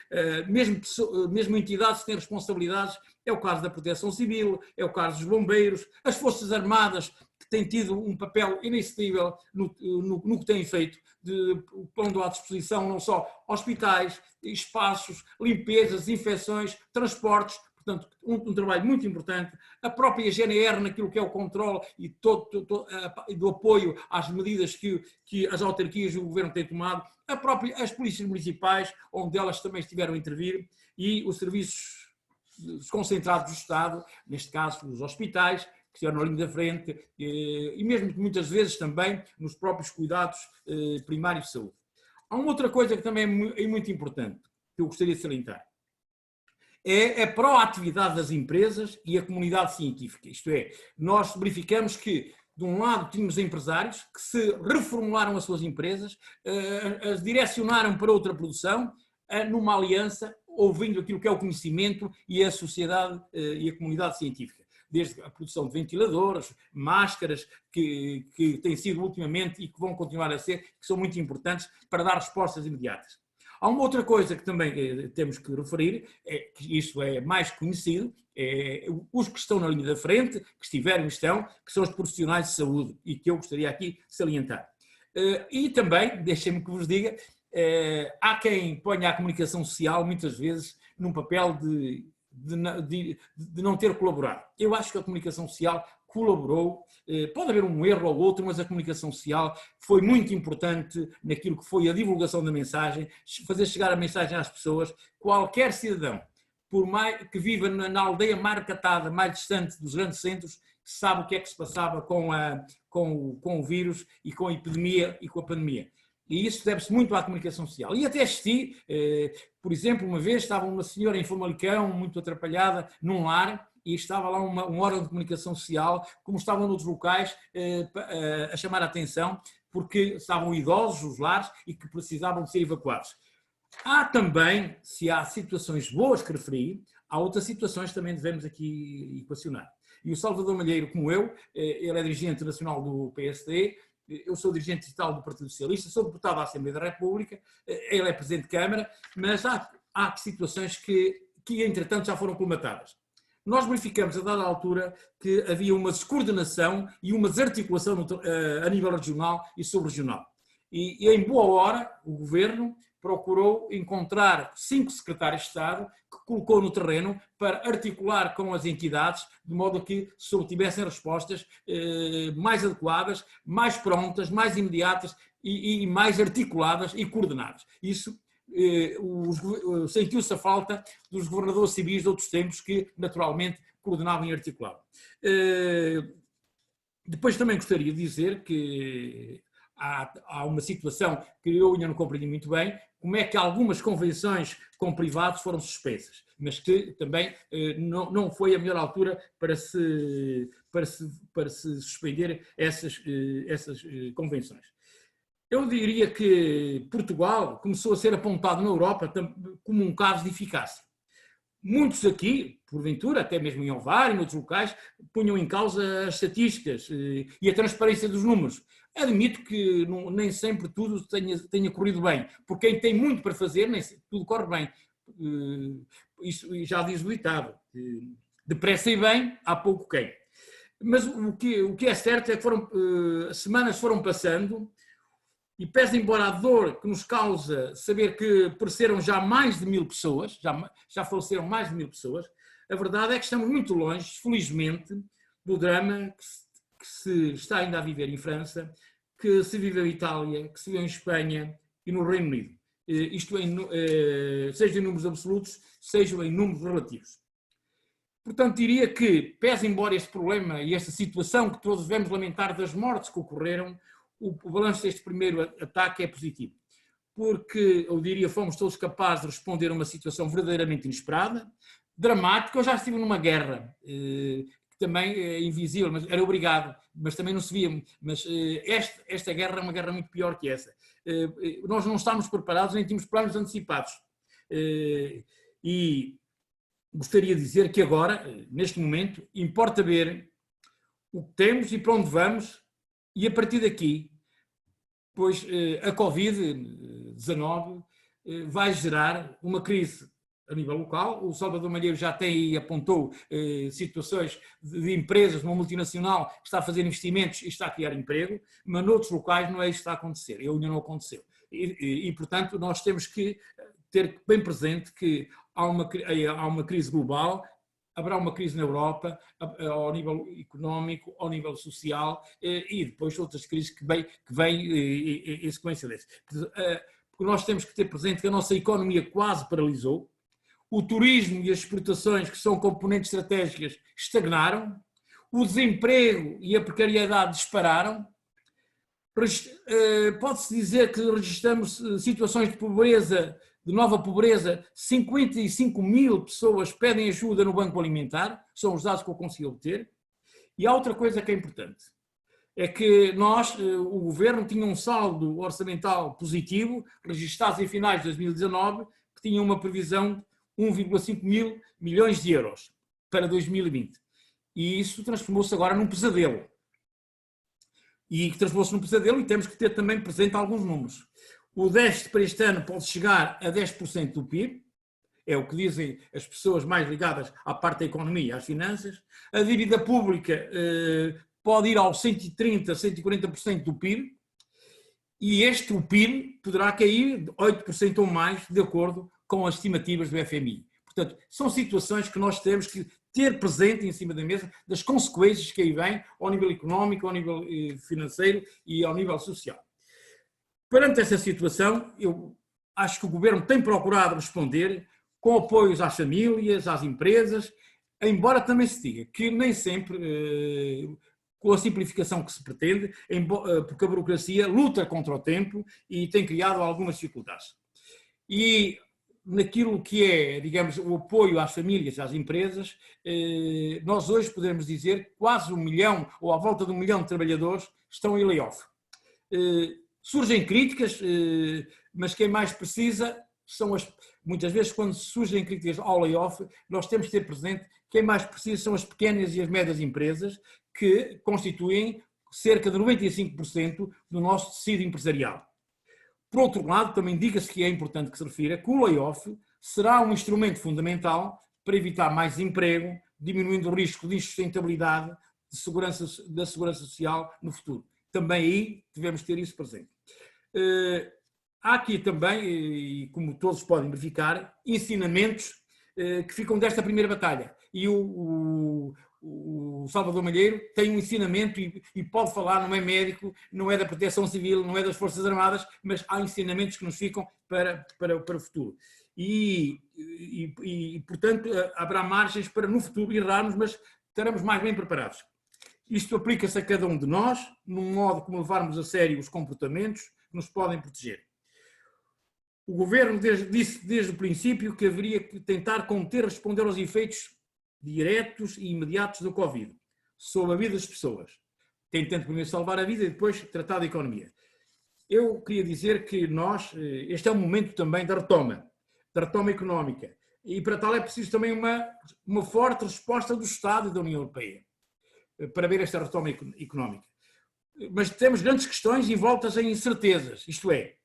mesmo entidades que têm responsabilidades, é o caso da Proteção Civil, é o caso dos bombeiros, as Forças Armadas, que têm tido um papel inexcedível no que têm feito, pondo à disposição não só hospitais, espaços, limpezas, infecções, transportes. Portanto, um trabalho muito importante, a própria GNR naquilo que é o controle e do apoio às medidas que as autarquias e o governo têm tomado, as polícias municipais, onde elas também estiveram a intervir, e os serviços desconcentrados do Estado, neste caso os hospitais, que estão na linha da frente, e mesmo muitas vezes também nos próprios cuidados primários de saúde. Há uma outra coisa que também é muito importante, que eu gostaria de salientar. É a proatividade das empresas e a comunidade científica. Isto é, nós verificamos que, de um lado, tínhamos empresários que se reformularam as suas empresas, as direcionaram para outra produção, numa aliança, ouvindo aquilo que é o conhecimento e a sociedade e a comunidade científica. Desde a produção de ventiladores, máscaras, que têm sido ultimamente e que vão continuar a ser, que são muito importantes para dar respostas imediatas. Há uma outra coisa que também temos que referir, que isso é mais conhecido, os que estão na linha da frente, que estiveram e estão, que são os profissionais de saúde, e que eu gostaria aqui de salientar. E também, deixem-me que vos diga, há quem ponha a comunicação social, muitas vezes, num papel de não ter colaborado. Eu acho que a comunicação social colaborou, pode haver um erro ou outro, mas a comunicação social foi muito importante naquilo que foi a divulgação da mensagem, fazer chegar a mensagem às pessoas. Qualquer cidadão, por mais que viva na aldeia mais recatada, mais distante dos grandes centros, sabe o que é que se passava com o vírus e com a epidemia e com a pandemia. E isso deve-se muito à comunicação social. E até assisti, por exemplo, uma vez estava uma senhora em Famalicão, muito atrapalhada, num lar, e estava lá um órgão de comunicação social, como estavam noutros locais, a chamar a atenção, porque estavam idosos os lares e que precisavam de ser evacuados. Há também, se há situações boas que referi, há outras situações que também devemos aqui equacionar. E o Salvador Malheiro, como eu, ele é dirigente nacional do PSD, eu sou dirigente digital do Partido Socialista, sou deputado da Assembleia da República, ele é Presidente de Câmara, mas há situações que entretanto já foram colmatadas. Nós verificamos a dada altura que havia uma descoordenação e uma desarticulação a nível regional e subregional. E em boa hora o Governo procurou encontrar 5 secretários de Estado que colocou no terreno para articular com as entidades, de modo a que se obtivessem respostas mais adequadas, mais prontas, mais imediatas e mais articuladas e coordenadas. Isso sentiu-se a falta dos governadores civis de outros tempos que, naturalmente, coordenavam e articulavam. Depois também gostaria de dizer que há uma situação que eu ainda não compreendi muito bem, como é que algumas convenções com privados foram suspensas, mas que também não foi a melhor altura para se suspender essas convenções. Eu diria que Portugal começou a ser apontado na Europa como um caso de eficácia. Muitos aqui, porventura, até mesmo em Ovar e em outros locais, punham em causa as estatísticas e a transparência dos números. Admito que nem sempre tudo tenha corrido bem, porque quem tem muito para fazer, nem sempre tudo corre bem. Isso já diz o ditado, depressa e bem, há pouco quem. Mas o que é certo é que as semanas foram passando, e pese embora a dor que nos causa saber que pereceram já mais de 1000 pessoas, já faleceram mais de 1000 pessoas, a verdade é que estamos muito longe, felizmente, do drama que se está ainda a viver em França, que se viveu em Itália, que se viveu em Espanha e no Reino Unido. Isto seja em números absolutos, seja em números relativos. Portanto, diria que, pese embora este problema e esta situação que todos devemos lamentar das mortes que ocorreram, o balanço deste primeiro ataque é positivo, porque, eu diria, fomos todos capazes de responder a uma situação verdadeiramente inesperada, dramática. Eu já estive numa guerra, que também é invisível, mas era obrigado, mas também não se via. Mas esta guerra é uma guerra muito pior que essa. Nós não estávamos preparados, nem tínhamos planos antecipados. E gostaria de dizer que agora, neste momento, importa ver o que temos e para onde vamos, e a partir daqui, pois a Covid-19 vai gerar uma crise a nível local. O Salvador Malheiro já tem e apontou situações de empresas, uma multinacional que está a fazer investimentos e está a criar emprego, mas noutros locais não é isso que está a acontecer, ainda não aconteceu. Portanto, nós temos que ter bem presente que há uma crise global, haverá uma crise na Europa, ao nível económico, ao nível social, e depois outras crises que vêm em sequência desse. Porque nós temos que ter presente que a nossa economia quase paralisou, o turismo e as exportações, que são componentes estratégicas, estagnaram, o desemprego e a precariedade dispararam. Pode-se dizer que registramos situações de pobreza, de nova pobreza. 55 mil pessoas pedem ajuda no Banco Alimentar, são os dados que eu consigo obter. E há outra coisa que é importante, é que nós, o Governo, tinha um saldo orçamental positivo, registrado em finais de 2019, que tinha uma previsão de 1,5 mil milhões de euros para 2020. E isso transformou-se agora num pesadelo. E temos que ter também presente alguns números. O déficit para este ano pode chegar a 10% do PIB, é o que dizem as pessoas mais ligadas à parte da economia, às finanças. A dívida pública pode ir aos 130%, 140% do PIB, e o PIB poderá cair 8% ou mais, de acordo com as estimativas do FMI. Portanto, são situações que nós temos que ter presente em cima da mesa, das consequências que aí vêm ao nível económico, ao nível financeiro e ao nível social. Perante essa situação, eu acho que o Governo tem procurado responder com apoios às famílias, às empresas, embora também se diga que nem sempre, com a simplificação que se pretende, porque a burocracia luta contra o tempo e tem criado algumas dificuldades. E naquilo que é, digamos, o apoio às famílias, às empresas, nós hoje podemos dizer que quase 1 milhão, ou à volta de 1 milhão de trabalhadores estão em layoff. Surgem críticas, mas quem mais precisa são muitas vezes, quando surgem críticas ao layoff, nós temos que ter presente que quem mais precisa são as pequenas e as médias empresas, que constituem cerca de 95% do nosso tecido empresarial. Por outro lado, também diga-se que é importante que se refira que o layoff será um instrumento fundamental para evitar mais desemprego, diminuindo o risco de insustentabilidade da segurança social no futuro. Também aí devemos ter isso presente. Há aqui também, e como todos podem verificar, ensinamentos que ficam desta primeira batalha. E o Salvador Malheiro tem um ensinamento e pode falar, não é médico, não é da Proteção Civil, não é das Forças Armadas, mas há ensinamentos que nos ficam para o futuro. Portanto, haverá margens para no futuro errarmos, mas estaremos mais bem preparados. Isto aplica-se a cada um de nós, num modo como levarmos a sério os comportamentos que nos podem proteger. O Governo disse desde o princípio que haveria que tentar conter, responder aos efeitos diretos e imediatos do Covid, sobre a vida das pessoas, tentando primeiro salvar a vida e depois tratar da economia. Eu queria dizer que este é um momento também da retoma económica, e para tal é preciso também uma forte resposta do Estado e da União Europeia, para ver esta retoma económica. Mas temos grandes questões envoltas em incertezas, isto é,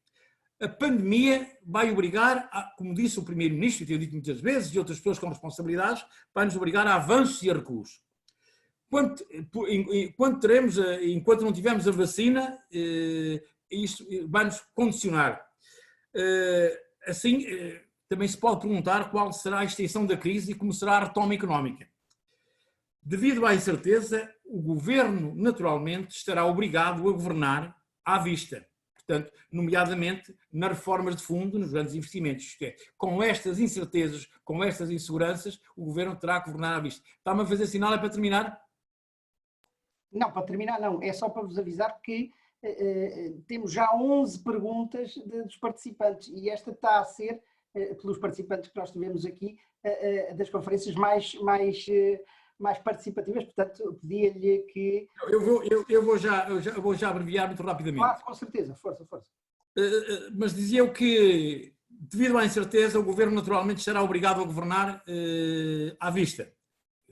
a pandemia vai obrigar, como disse o Primeiro-Ministro, e tenho dito muitas vezes, e outras pessoas com responsabilidades, vai nos obrigar a avanços e a recuos. Enquanto não tivermos a vacina, isto vai nos condicionar. Assim, também se pode perguntar qual será a extensão da crise e como será a retoma económica. Devido à incerteza, o Governo, naturalmente, estará obrigado a governar à vista. Portanto, nomeadamente nas reformas de fundo, nos grandes investimentos. Isto é, com estas incertezas, com estas inseguranças, o Governo terá que governar à vista. Está-me a fazer sinal, é para terminar? Não, para terminar não. É só para vos avisar que temos já 11 perguntas dos participantes e esta está a ser, pelos participantes que nós tivemos aqui, das conferências mais participativas, portanto, pedia-lhe que... Eu vou já abreviar muito rapidamente. Claro, com certeza, força. Mas dizia eu que, devido à incerteza, o Governo naturalmente estará obrigado a governar à vista,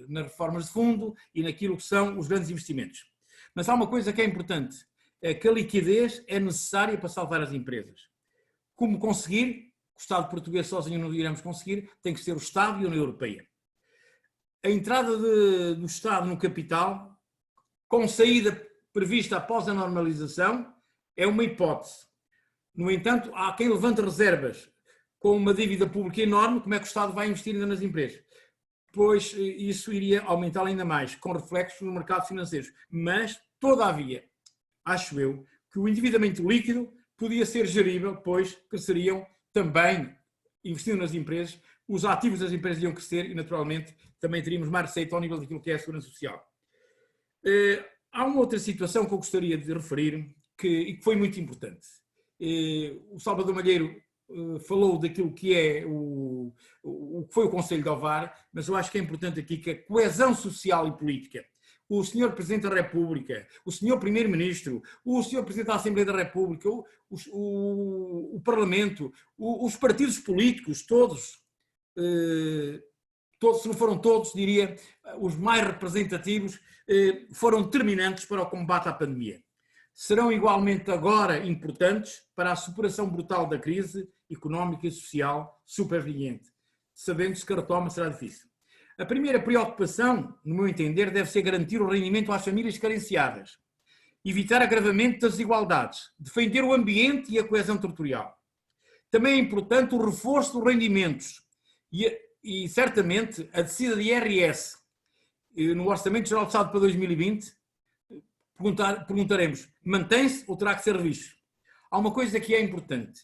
nas reformas de fundo e naquilo que são os grandes investimentos. Mas há uma coisa que é importante, é que a liquidez é necessária para salvar as empresas. Como conseguir? O Estado português sozinho não iremos conseguir, tem que ser o Estado e a União Europeia. A entrada do Estado no capital, com saída prevista após a normalização, é uma hipótese. No entanto, há quem levante reservas com uma dívida pública enorme, como é que o Estado vai investir ainda nas empresas? Pois isso iria aumentar ainda mais, com reflexos no mercado financeiro. Mas, todavia, acho eu que o endividamento líquido podia ser gerível, pois cresceriam também, investindo nas empresas, os ativos das empresas iam crescer e, naturalmente, também teríamos mais receita ao nível daquilo que é a segurança social. Há uma outra situação que eu gostaria de referir e que foi muito importante. O Salvador Malheiro falou daquilo que é o que foi o Conselho de Ovar, mas eu acho que é importante aqui que a coesão social e política, o Sr. Presidente da República, o Sr. Primeiro-Ministro, o Sr. Presidente da Assembleia da República, o Parlamento, os partidos políticos, todos, se não foram todos, diria, os mais representativos, foram determinantes para o combate à pandemia. Serão igualmente agora importantes para a superação brutal da crise económica e social superveniente, sabendo-se que a retoma será difícil. A primeira preocupação, no meu entender, deve ser garantir o rendimento às famílias carenciadas, evitar agravamento das desigualdades, defender o ambiente e a coesão territorial. Também é importante o reforço dos rendimentos e certamente a descida de IRS no Orçamento Geral do Estado para 2020, perguntaremos, mantém-se ou terá que ser revisto? Há uma coisa que é importante,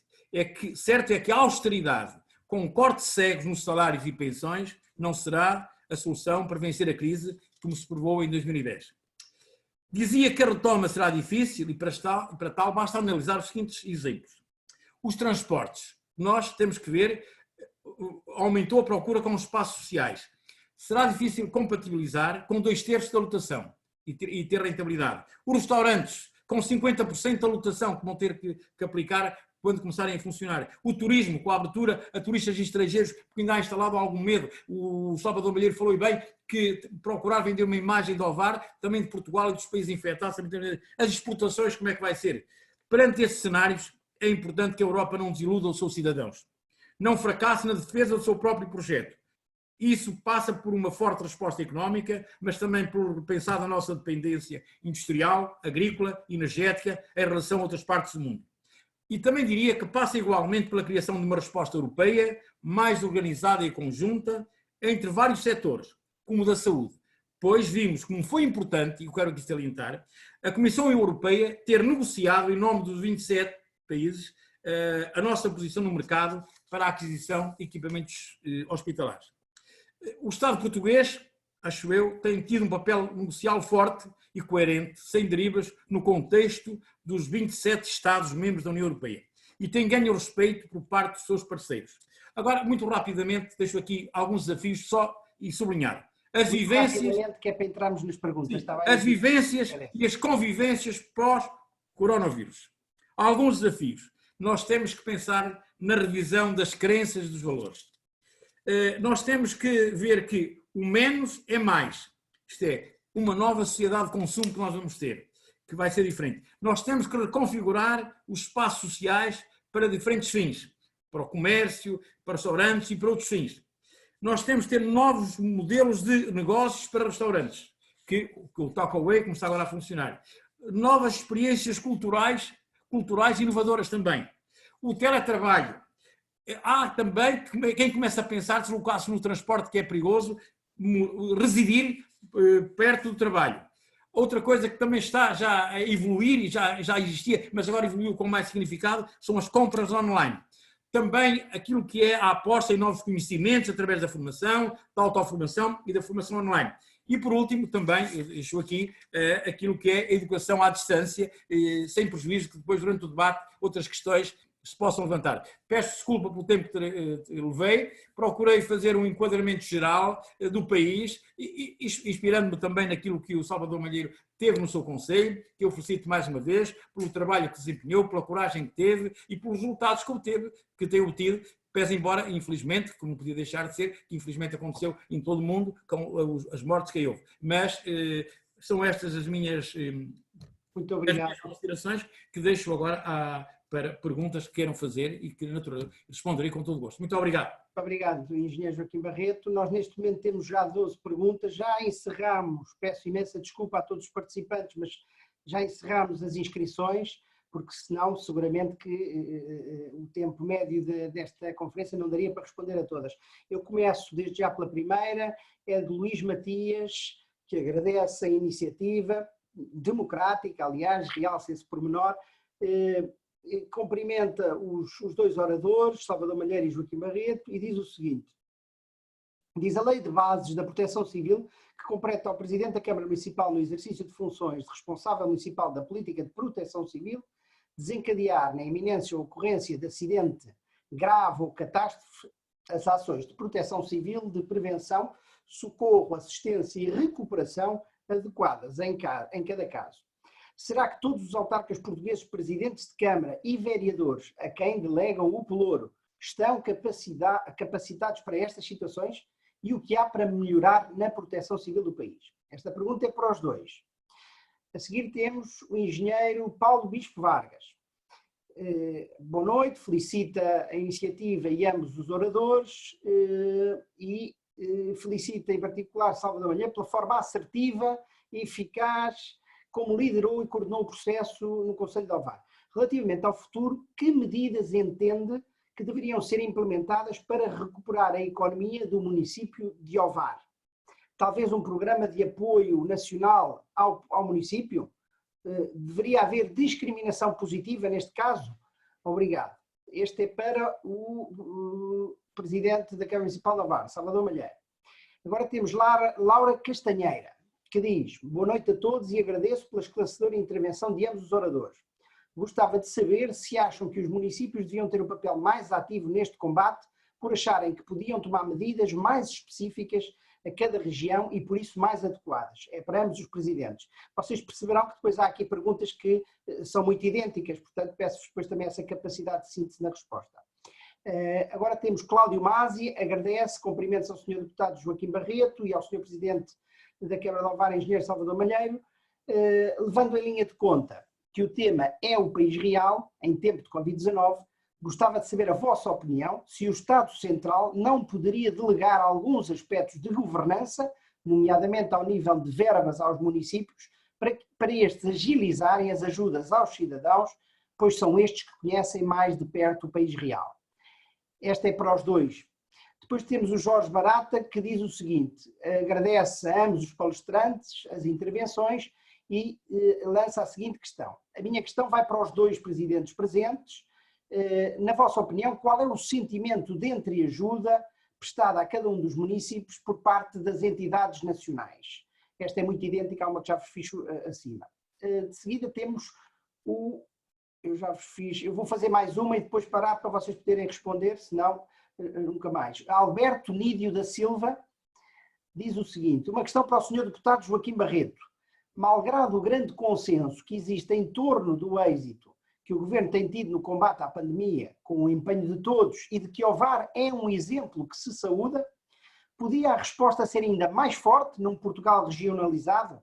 certo é que a austeridade, com cortes cegos nos salários e pensões, não será a solução para vencer a crise, como se provou em 2010. Dizia que a retoma será difícil e para tal basta analisar os seguintes exemplos. Os transportes. Nós temos que ver, aumentou a procura com os espaços sociais. Será difícil compatibilizar com 2/3 da lotação e ter rentabilidade. Os restaurantes, com 50% da lotação que vão ter que aplicar quando começarem a funcionar. O turismo, com a abertura a turistas estrangeiros, porque ainda há instalado algum medo. O Salvador Malheiro falou bem que procurar vender uma imagem de Ovar, também de Portugal e dos países infectados, as exportações, como é que vai ser? Perante esses cenários, é importante que a Europa não desiluda os seus cidadãos. Não fracasse na defesa do seu próprio projeto. Isso passa por uma forte resposta económica, mas também por repensar a nossa dependência industrial, agrícola, energética, em relação a outras partes do mundo. E também diria que passa igualmente pela criação de uma resposta europeia, mais organizada e conjunta, entre vários setores, como o da saúde. Pois vimos como foi importante, e eu quero aqui salientar, a Comissão Europeia ter negociado, em nome dos 27 países, a nossa posição no mercado para a aquisição de equipamentos hospitalares. O Estado português, acho eu, tem tido um papel negocial forte e coerente, sem derivas, no contexto dos 27 Estados-membros da União Europeia. E tem ganho respeito por parte dos seus parceiros. Agora, muito rapidamente, deixo aqui alguns desafios só e sublinhar. As vivências, que é para entrarmos nas perguntas. Sim, as vivências e as convivências pós-coronavírus. Há alguns desafios. Nós temos que pensar na revisão das crenças dos valores. Nós temos que ver que o menos é mais. Isto é, uma nova sociedade de consumo que nós vamos ter, que vai ser diferente. Nós temos que reconfigurar os espaços sociais para diferentes fins, para o comércio, para restaurantes e para outros fins. Nós temos que ter novos modelos de negócios para restaurantes, que o takeaway começa agora a funcionar. Novas experiências culturais inovadoras também. O teletrabalho. Há também quem começa a pensar, deslocar-se no transporte que é perigoso, residir perto do trabalho. Outra coisa que também está já a evoluir e já existia, mas agora evoluiu com mais significado, são as compras online. Também aquilo que é a aposta em novos conhecimentos através da formação, da autoformação e da formação online. E por último também, deixo aqui, aquilo que é a educação à distância, sem prejuízo que depois durante o debate outras questões se possam levantar. Peço desculpa pelo tempo que levei, procurei fazer um enquadramento geral do país, inspirando-me também naquilo que o Salvador Malheiro teve no seu conselho, que eu felicito mais uma vez, pelo trabalho que desempenhou, pela coragem que teve e pelos resultados que tem obtido, pese embora, infelizmente, como podia deixar de ser, que infelizmente aconteceu em todo o mundo, com as mortes que houve. Mas são estas as minhas, Muito obrigado. as minhas considerações que deixo agora para perguntas que queiram fazer e que naturalmente responderei com todo o gosto. Muito obrigado. Muito obrigado, engenheiro Joaquim Barreto. Nós neste momento temos já 12 perguntas, já encerramos, peço imensa desculpa a todos os participantes, mas já encerramos as inscrições, porque senão seguramente que o tempo médio desta conferência não daria para responder a todas. Eu começo desde já pela primeira, é de Luís Matias, que agradece a iniciativa democrática, aliás, realça esse pormenor, cumprimenta os dois oradores, Salvador Malheiro e Joaquim Barreto, e diz o seguinte: Diz a Lei de Bases da Proteção Civil que compete ao Presidente da Câmara Municipal, no exercício de funções de responsável municipal da política de proteção civil, desencadear, na iminência ou ocorrência de acidente grave ou catástrofe, as ações de proteção civil, de prevenção, socorro, assistência e recuperação adequadas em cada caso. Será que todos os autarcas portugueses, presidentes de Câmara e vereadores a quem delegam o pelouro estão capacitados para estas situações? E o que há para melhorar na proteção civil do país? Esta pergunta é para os dois. A seguir temos o engenheiro Paulo Bispo Vargas. Boa noite, felicita a iniciativa e ambos os oradores e felicita em particular Salvador Malheiro pela forma assertiva e eficaz como liderou e coordenou o processo no Conselho de Ovar. Relativamente ao futuro, que medidas entende que deveriam ser implementadas para recuperar a economia do município de Ovar? Talvez um programa de apoio nacional ao município? Deveria haver discriminação positiva neste caso? Obrigado. Este é para o Presidente da Câmara Municipal de Ovar, Salvador Malheiro. Agora temos Laura Castanheira, que diz: boa noite a todos e agradeço pela esclarecedora intervenção de ambos os oradores. Gostava de saber se acham que os municípios deviam ter um papel mais ativo neste combate, por acharem que podiam tomar medidas mais específicas a cada região e por isso mais adequadas. É para ambos os presidentes. Vocês perceberão que depois há aqui perguntas que são muito idênticas, portanto peço-vos depois também essa capacidade de síntese na resposta. Agora temos Cláudio Masi, agradece, cumprimentos ao Sr. Deputado Joaquim Barreto e ao Sr. Presidente da Câmara de Ovar, Engenheiro Salvador Malheiro, levando em linha de conta que o tema é o país real, em tempo de Covid-19, gostava de saber a vossa opinião se o Estado Central não poderia delegar alguns aspectos de governança, nomeadamente ao nível de verbas aos municípios, para estes agilizarem as ajudas aos cidadãos, pois são estes que conhecem mais de perto o país real. Esta é para os dois. Depois temos o Jorge Barata, que diz o seguinte: agradece a ambos os palestrantes as intervenções e lança a seguinte questão. A minha questão vai para os dois presidentes presentes. Na vossa opinião, qual é o sentimento de entreajuda prestada a cada um dos municípios por parte das entidades nacionais? Esta é muito idêntica a uma que já vos fiz acima. De seguida temos eu vou fazer mais uma e depois parar para vocês poderem responder, senão nunca mais. Alberto Nídio da Silva diz o seguinte: uma questão para o Sr. Deputado Joaquim Barreto. Malgrado o grande consenso que existe em torno do êxito que o Governo tem tido no combate à pandemia, com o empenho de todos, e de que Ovar é um exemplo que se saúda, podia a resposta ser ainda mais forte num Portugal regionalizado?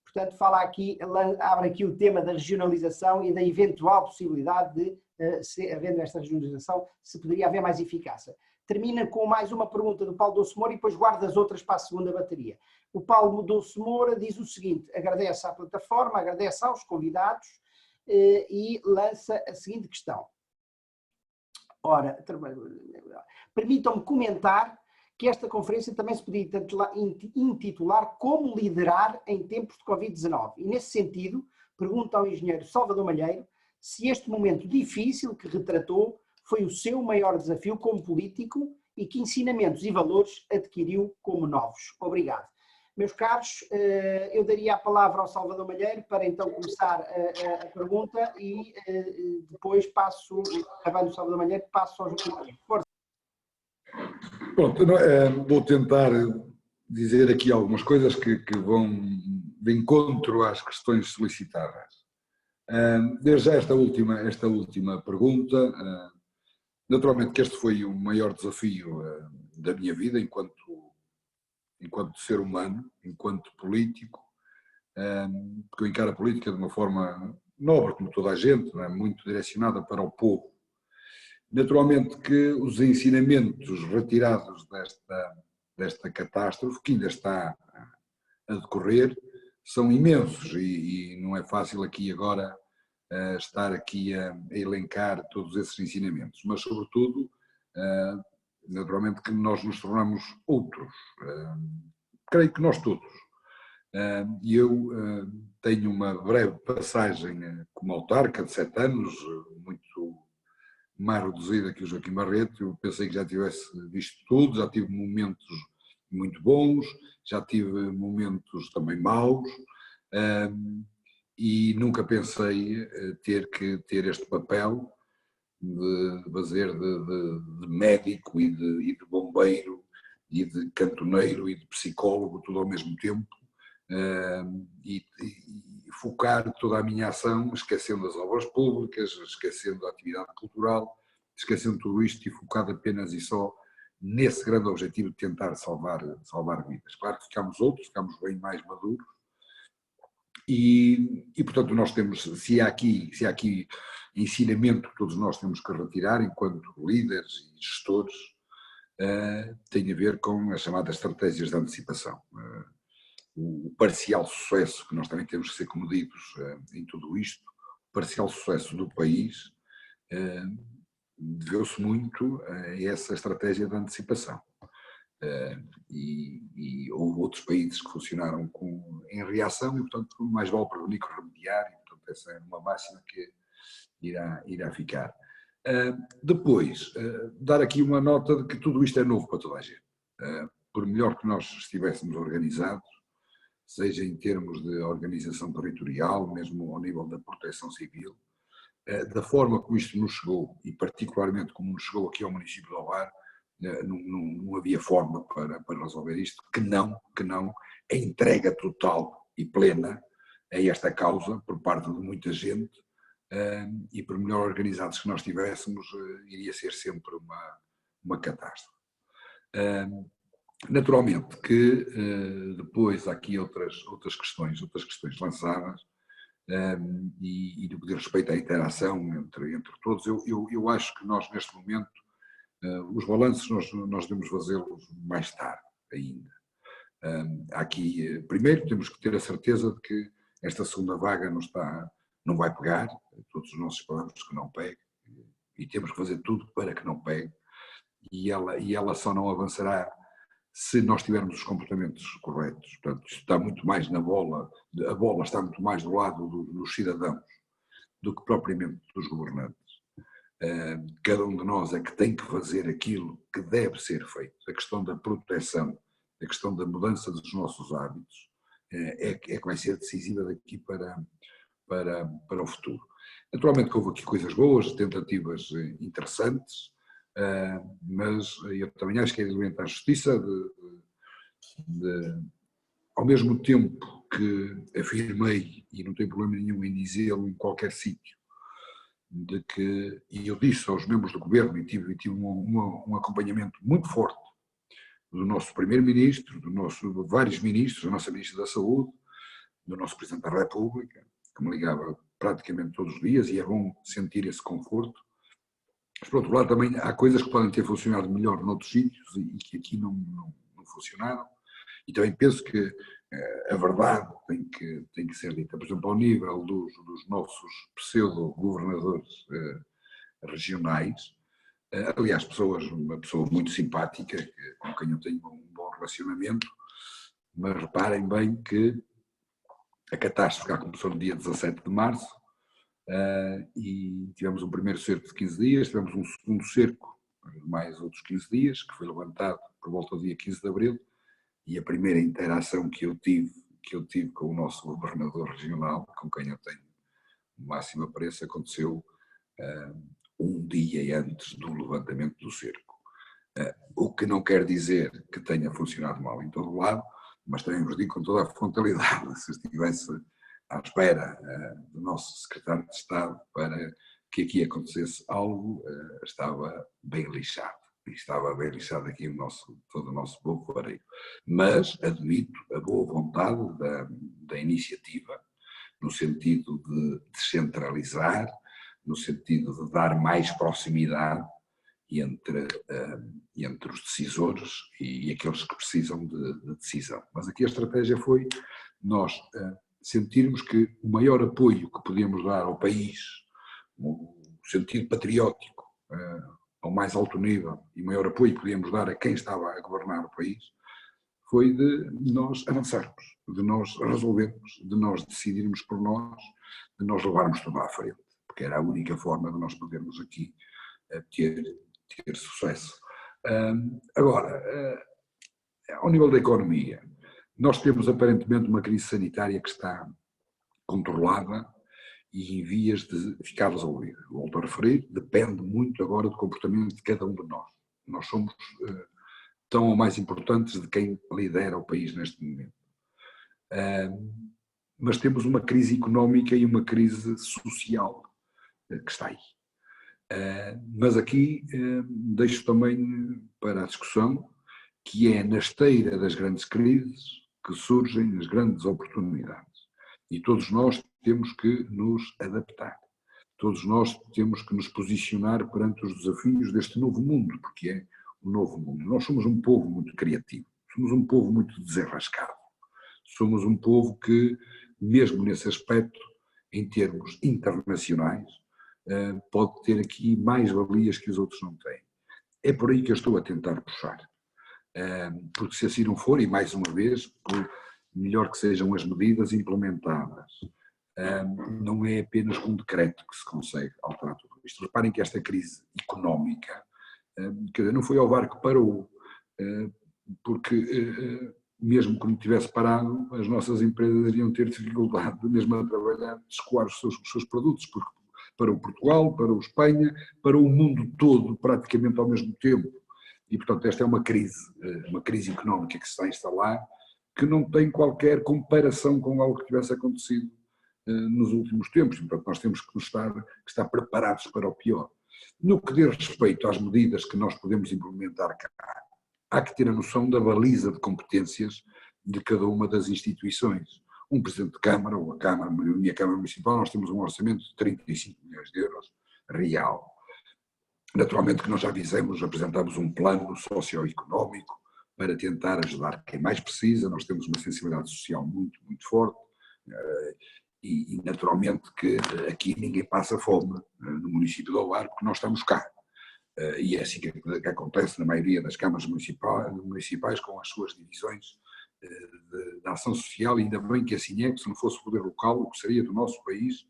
Portanto, abre aqui o tema da regionalização e da eventual possibilidade de, havendo esta regionalização, se poderia haver mais eficácia. Termina com mais uma pergunta do Paulo Doce Moura e depois guarda as outras para a segunda bateria. O Paulo Doce Moura diz o seguinte: agradece à plataforma, agradece aos convidados e lança a seguinte questão. Ora, permitam-me comentar que esta conferência também se podia intitular Como Liderar em Tempos de Covid-19. E nesse sentido, pergunto ao engenheiro Salvador Malheiro se este momento difícil que retratou foi o seu maior desafio como político e que ensinamentos e valores adquiriu como novos. Obrigado. Meus caros, eu daria a palavra ao Salvador Malheiro para então começar a pergunta e depois passo, acabando o Salvador Malheiro, passo ao Joaquim Barreto. Força. Pronto, vou tentar dizer aqui algumas coisas que vão de encontro às questões solicitadas. Desde já esta última pergunta, naturalmente que este foi o maior desafio da minha vida enquanto ser humano, enquanto político, porque eu encaro a política de uma forma nobre, como toda a gente, não é? Muito direcionada para o povo. Naturalmente que os ensinamentos retirados desta catástrofe, que ainda está a decorrer, são imensos e não é fácil aqui agora estar aqui a elencar todos esses ensinamentos, mas sobretudo, naturalmente que nós nos tornamos outros, creio que nós todos. E eu tenho uma breve passagem como autarca de 7 anos, muito mais reduzida que o Joaquim Barreto. Eu pensei que já tivesse visto tudo, já tive momentos muito bons, já tive momentos também maus, e nunca pensei ter que ter este papel de fazer de médico e de bombeiro e de cantoneiro e de psicólogo tudo ao mesmo tempo, e focar toda a minha ação, esquecendo as obras públicas, esquecendo a atividade cultural, esquecendo tudo isto e focado apenas e só nesse grande objetivo de tentar salvar vidas. Claro que ficámos bem mais maduros e portanto nós temos, se há aqui ensinamento que todos nós temos que retirar enquanto líderes e gestores, tem a ver com as chamadas estratégias de antecipação. O parcial sucesso, que nós também temos que ser comedidos em tudo isto, o parcial sucesso do país deveu-se muito a essa estratégia de antecipação. E houve outros países que funcionaram em reação e, portanto, mais vale prevenir que remediar, e, portanto, essa é uma máxima que irá ficar. Depois, dar aqui uma nota de que tudo isto é novo para toda a gente. Por melhor que nós estivéssemos organizados, seja em termos de organização territorial, mesmo ao nível da proteção civil, da forma como isto nos chegou, e particularmente como nos chegou aqui ao município de Ovar, não havia forma para resolver isto, que não a entrega total e plena a esta causa por parte de muita gente, e por melhor organizados que nós estivéssemos, iria ser sempre uma catástrofe. Naturalmente que depois há aqui outras questões lançadas, e no que diz respeito à interação entre todos. Eu acho que nós neste momento os balanços nós devemos fazê-los mais tarde ainda. Aqui, primeiro temos que ter a certeza de que esta segunda vaga não vai pegar, todos nós esperamos que não pegue, e temos que fazer tudo para que não pegue, e ela só não avançará se nós tivermos os comportamentos corretos. Portanto, isto está muito mais a bola está muito mais do lado dos cidadãos do que propriamente dos governantes. Cada um de nós é que tem que fazer aquilo que deve ser feito. A questão da proteção, a questão da mudança dos nossos hábitos é que vai ser decisiva daqui para o futuro. Naturalmente que houve aqui coisas boas, tentativas interessantes, mas eu também acho que é evidente à justiça ao mesmo tempo que afirmei, e não tenho problema nenhum em dizê-lo em qualquer sítio, de que, e eu disse aos membros do governo, e tive um acompanhamento muito forte do nosso primeiro-ministro, de vários ministros, da nossa ministra da Saúde, do nosso Presidente da República, que me ligava praticamente todos os dias, e é bom sentir esse conforto. Mas, por outro lado, também há coisas que podem ter funcionado melhor noutros sítios e que aqui não funcionaram. E também penso que a verdade tem que ser dita. Por exemplo, ao nível dos nossos pseudo-governadores regionais, aliás, uma pessoa muito simpática, com quem eu tenho um bom relacionamento, mas reparem bem que a catástrofe já começou no dia 17 de março, e tivemos um primeiro cerco de 15 dias, tivemos um segundo cerco de mais outros 15 dias, que foi levantado por volta do dia 15 de abril, e a primeira interação que eu tive com o nosso governador regional, com quem eu tenho o máximo apreço, aconteceu um dia antes do levantamento do cerco. O que não quer dizer que tenha funcionado mal em todo o lado, mas também vos digo com toda a frontalidade, se estivesse à espera do nosso secretário de Estado para que aqui acontecesse algo, estava bem lixado. E estava bem lixado aqui todo o nosso povo vareiro. Mas admito a boa vontade da iniciativa, no sentido de descentralizar, no sentido de dar mais proximidade entre os decisores e aqueles que precisam de decisão. Mas aqui a estratégia foi nós sentirmos que o maior apoio que podíamos dar ao país, o sentido patriótico, ao mais alto nível, e o maior apoio que podíamos dar a quem estava a governar o país, foi de nós avançarmos, de nós resolvermos, de nós decidirmos por nós, de nós levarmos tudo à frente, porque era a única forma de nós podermos aqui ter sucesso. Agora, Ao nível da economia, nós temos aparentemente uma crise sanitária que está controlada e em vias de ficar resolvida. Volto a referir, depende muito agora do comportamento de cada um de nós. Nós somos tão ou mais importantes de quem lidera o país neste momento. Mas temos uma crise económica e uma crise social que está aí. Mas aqui deixo também para a discussão que é na esteira das grandes crises que surgem as grandes oportunidades. E todos nós temos que nos adaptar. Todos nós temos que nos posicionar perante os desafios deste novo mundo, porque é um novo mundo. Nós somos um povo muito criativo, somos um povo muito desenrascado, somos um povo que, mesmo nesse aspecto, em termos internacionais, pode ter aqui mais valias que os outros não têm. É por aí que eu estou a tentar puxar. Porque se assim não for, e mais uma vez, por melhor que sejam as medidas implementadas, não é apenas com um decreto que se consegue alterar tudo isto. Reparem que esta crise económica, não foi ao VAR que parou, porque mesmo que não tivesse parado, as nossas empresas iriam ter dificuldade, mesmo a trabalhar, de escoar os seus produtos, porque para o Portugal, para o Espanha, para o mundo todo, praticamente ao mesmo tempo. E, portanto, esta é uma crise económica que se está a instalar, que não tem qualquer comparação com algo que tivesse acontecido nos últimos tempos. Portanto, nós temos que estar preparados para o pior. No que diz respeito às medidas que nós podemos implementar cá, há que ter a noção da baliza de competências de cada uma das instituições. Um Presidente de Câmara, ou a minha Câmara Municipal, nós temos um orçamento de 35 milhões de euros real. Naturalmente que nós já apresentámos um plano socioeconómico para tentar ajudar quem mais precisa, nós temos uma sensibilidade social muito, muito forte e naturalmente que aqui ninguém passa fome no município de Ovar porque nós estamos cá. E é assim que acontece na maioria das câmaras municipais com as suas divisões de ação social, e ainda bem que assim é, que se não fosse o poder local, o que seria do nosso país,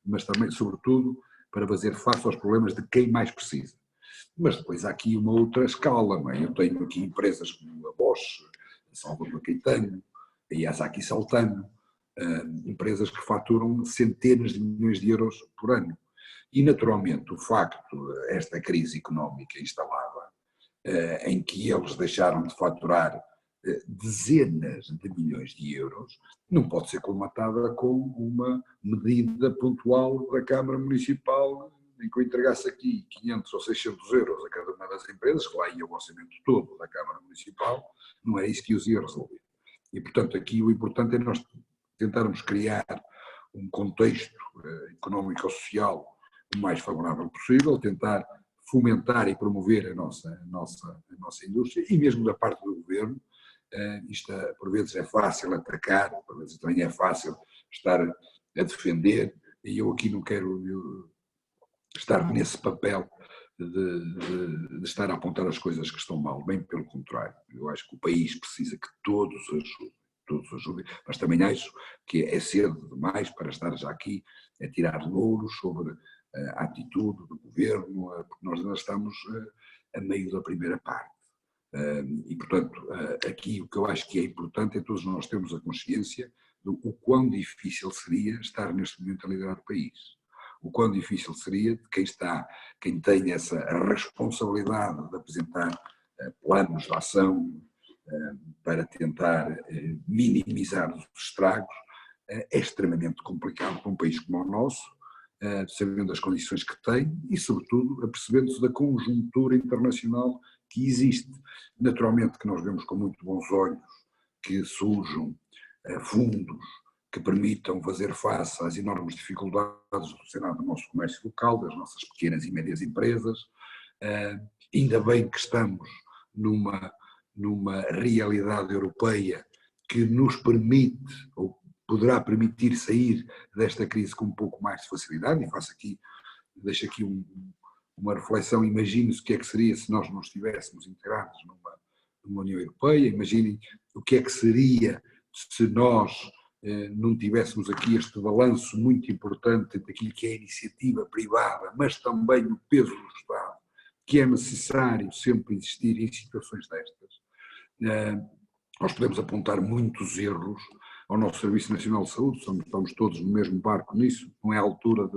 mas também, sobretudo, para fazer face aos problemas de quem mais precisa. Mas depois há aqui uma outra escala, não é? Eu tenho aqui empresas como a Bosch, a Salvador Caetano, a Yazaki Saltano, empresas que faturam centenas de milhões de euros por ano. E, naturalmente, o facto, esta crise económica instalada, em que eles deixaram de faturar dezenas de milhões de euros, não pode ser colmatada com uma medida pontual da Câmara Municipal em que eu entregasse aqui 500 ou 600 euros a cada uma das empresas, que lá ia o orçamento todo da Câmara Municipal, não é isso que os ia resolver. E, portanto, aqui o importante é nós tentarmos criar um contexto económico-social o mais favorável possível, tentar fomentar e promover a nossa indústria, e mesmo da parte do governo. Isto por vezes é fácil atacar, por vezes também é fácil estar a defender, e eu aqui não quero estar nesse papel de estar a apontar as coisas que estão mal, bem pelo contrário. Eu acho que o país precisa que todos ajudem, mas também acho que é cedo demais para estar já aqui a tirar louros sobre a atitude do governo, porque nós ainda estamos a meio da primeira parte. E, portanto, aqui o que eu acho que é importante é todos nós termos a consciência do o quão difícil seria estar neste momento a liderar o país. O quão difícil seria de quem tem essa responsabilidade de apresentar planos de ação para tentar minimizar os estragos. É extremamente complicado para um país como o nosso, sabendo as condições que tem e, sobretudo, apercebendo-se da conjuntura internacional que existe. Naturalmente que nós vemos com muito bons olhos que surjam fundos que permitam fazer face às enormes dificuldades do cenário do nosso comércio local, das nossas pequenas e médias empresas. Ainda bem que estamos numa realidade europeia que nos permite, ou poderá permitir, sair desta crise com um pouco mais de facilidade, e deixo aqui uma reflexão. Imagine-se o que é que seria se nós não estivéssemos integrados numa União Europeia, imaginem o que é que seria se nós não tivéssemos aqui este balanço muito importante daquilo que é a iniciativa privada, mas também o peso do Estado, que é necessário sempre existir em situações destas. Nós podemos apontar muitos erros ao nosso Serviço Nacional de Saúde, estamos todos no mesmo barco nisso, não é a altura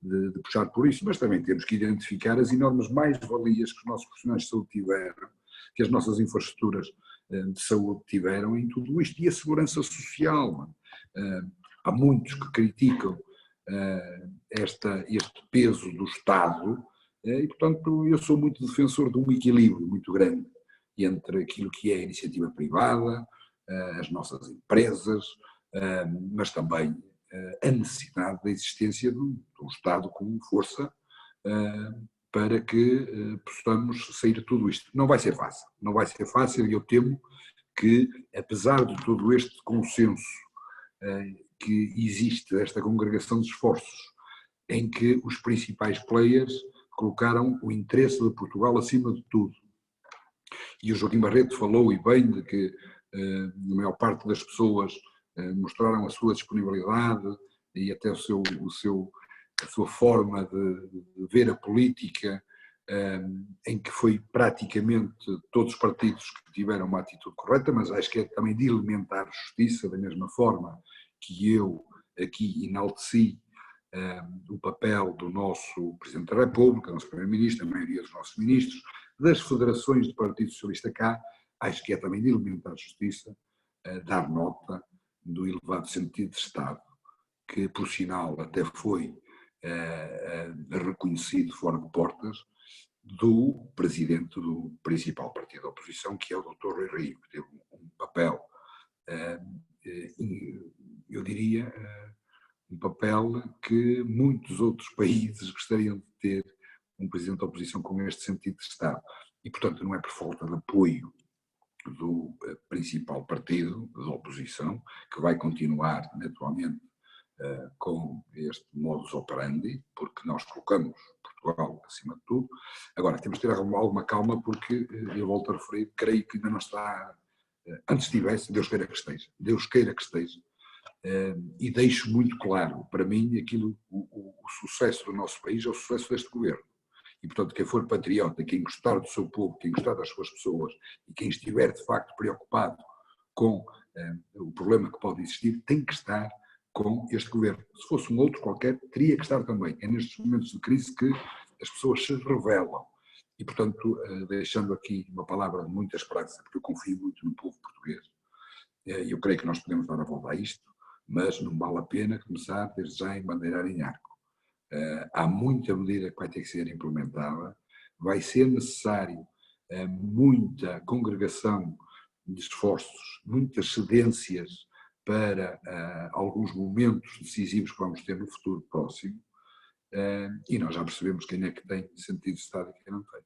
de puxar por isso, mas também temos que identificar as enormes mais-valias que os nossos profissionais de saúde tiveram, que as nossas infraestruturas de saúde tiveram em tudo isto, e a segurança social. Há muitos que criticam este peso do Estado, e portanto eu sou muito defensor de um equilíbrio muito grande entre aquilo que é a iniciativa privada, as nossas empresas, mas também a necessidade da existência do Estado como força para que possamos sair de tudo isto. Não vai ser fácil, não vai ser fácil, e eu temo que, apesar de todo este consenso que existe, esta congregação de esforços, em que os principais players colocaram o interesse de Portugal acima de tudo. E o Joaquim Barreto falou, e bem, de que a maior parte das pessoas mostraram a sua disponibilidade e até a sua forma de ver a política, em que foi praticamente todos os partidos que tiveram uma atitude correta, mas acho que é também de elementar justiça, da mesma forma que eu aqui enalteci o papel do nosso Presidente da República, do nosso Primeiro-Ministro, a maioria dos nossos ministros, das federações do Partido Socialista cá, acho que é também de elementar justiça dar nota do elevado sentido de Estado, que por sinal até foi reconhecido fora de portas, do Presidente do principal partido da oposição, que é o Dr. Rui Rio, que teve um papel, eu diria, um papel que muitos outros países gostariam de ter um Presidente da oposição com este sentido de Estado. E, portanto, não é por falta de apoio do principal partido da oposição, que vai continuar, naturalmente, com este modus operandi, porque nós colocamos Portugal acima de tudo. Agora, temos de ter alguma calma, porque, eu volto a referir, creio que ainda não está, antes estivesse, Deus queira que esteja, e deixo muito claro, para mim, o sucesso do nosso país é o sucesso deste governo. E, portanto, quem for patriota, quem gostar do seu povo, quem gostar das suas pessoas e quem estiver, de facto, preocupado com o problema que pode existir, tem que estar com este governo. Se fosse um outro qualquer, teria que estar também. É nestes momentos de crise que as pessoas se revelam. E, portanto, deixando aqui uma palavra de muita esperança, porque eu confio muito no povo português, eu creio que nós podemos dar a volta a isto, mas não vale a pena começar desde já a embandeirar em arco. Há muita medida que vai ter que ser implementada, vai ser necessário muita congregação de esforços, muitas cedências para alguns momentos decisivos que vamos ter no futuro próximo, e nós já percebemos quem é que tem sentido de Estado e quem não tem.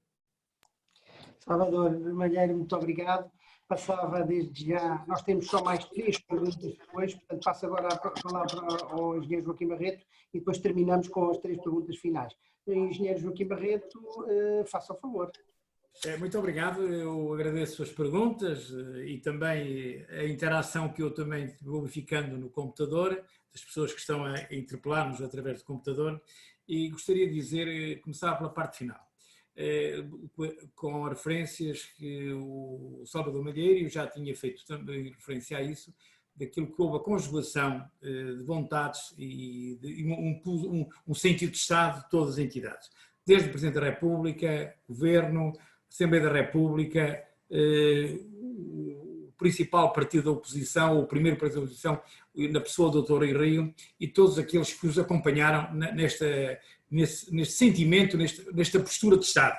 Salvador Malheiro, muito obrigado. Passava desde já, nós temos só mais 3 perguntas depois, portanto passo agora a palavra ao engenheiro Joaquim Barreto e depois terminamos com as 3 perguntas finais. Engenheiro Joaquim Barreto, faça o favor. Muito obrigado, eu agradeço as perguntas e também a interação que eu também vou verificando no computador, das pessoas que estão a interpelar-nos através do computador, e gostaria de dizer, começar pela parte final. Com referências que o Salvador Malheiro já tinha feito também referência a isso, daquilo que houve a conjugação de vontades e um sentido de Estado de todas as entidades, desde o Presidente da República, Governo, Assembleia da República, o principal partido da oposição, o primeiro partido da oposição, na pessoa do Dr. Rui Rio, e todos aqueles que os acompanharam neste sentimento, nesta postura de Estado.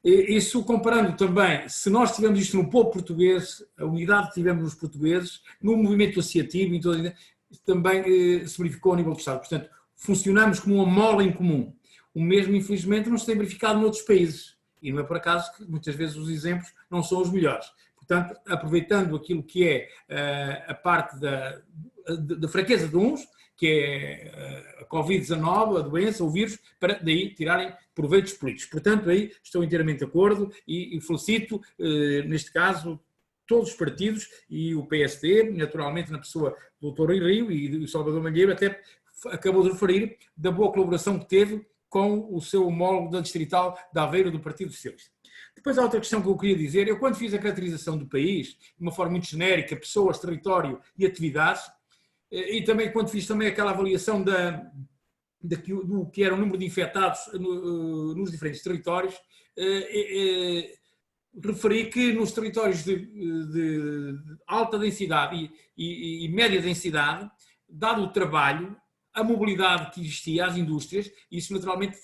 Isso comparando também, se nós tivemos isto no povo português, a unidade que tivemos nos portugueses, no movimento associativo, também se verificou a nível do Estado. Portanto, funcionamos como uma mola em comum. O mesmo, infelizmente, não se tem verificado noutros países. E não é por acaso que muitas vezes os exemplos não são os melhores. Portanto, aproveitando aquilo que é a parte da fraqueza de uns, que é a Covid-19, a doença, o vírus, para daí tirarem proveitos políticos. Portanto, aí estou inteiramente de acordo e felicito, neste caso, todos os partidos e o PSD, naturalmente na pessoa do Dr. Rui Rio e do Salvador Malheiro, até acabou de referir da boa colaboração que teve com o seu homólogo da Distrital de Aveiro do Partido Socialista. Depois há outra questão que eu queria dizer. Eu, quando fiz a caracterização do país, de uma forma muito genérica, pessoas, território e atividades, e também quando fiz também aquela avaliação do que era o número de infectados nos diferentes territórios, referi que nos territórios de alta densidade e média densidade, dado o trabalho, a mobilidade que existia às indústrias, isso naturalmente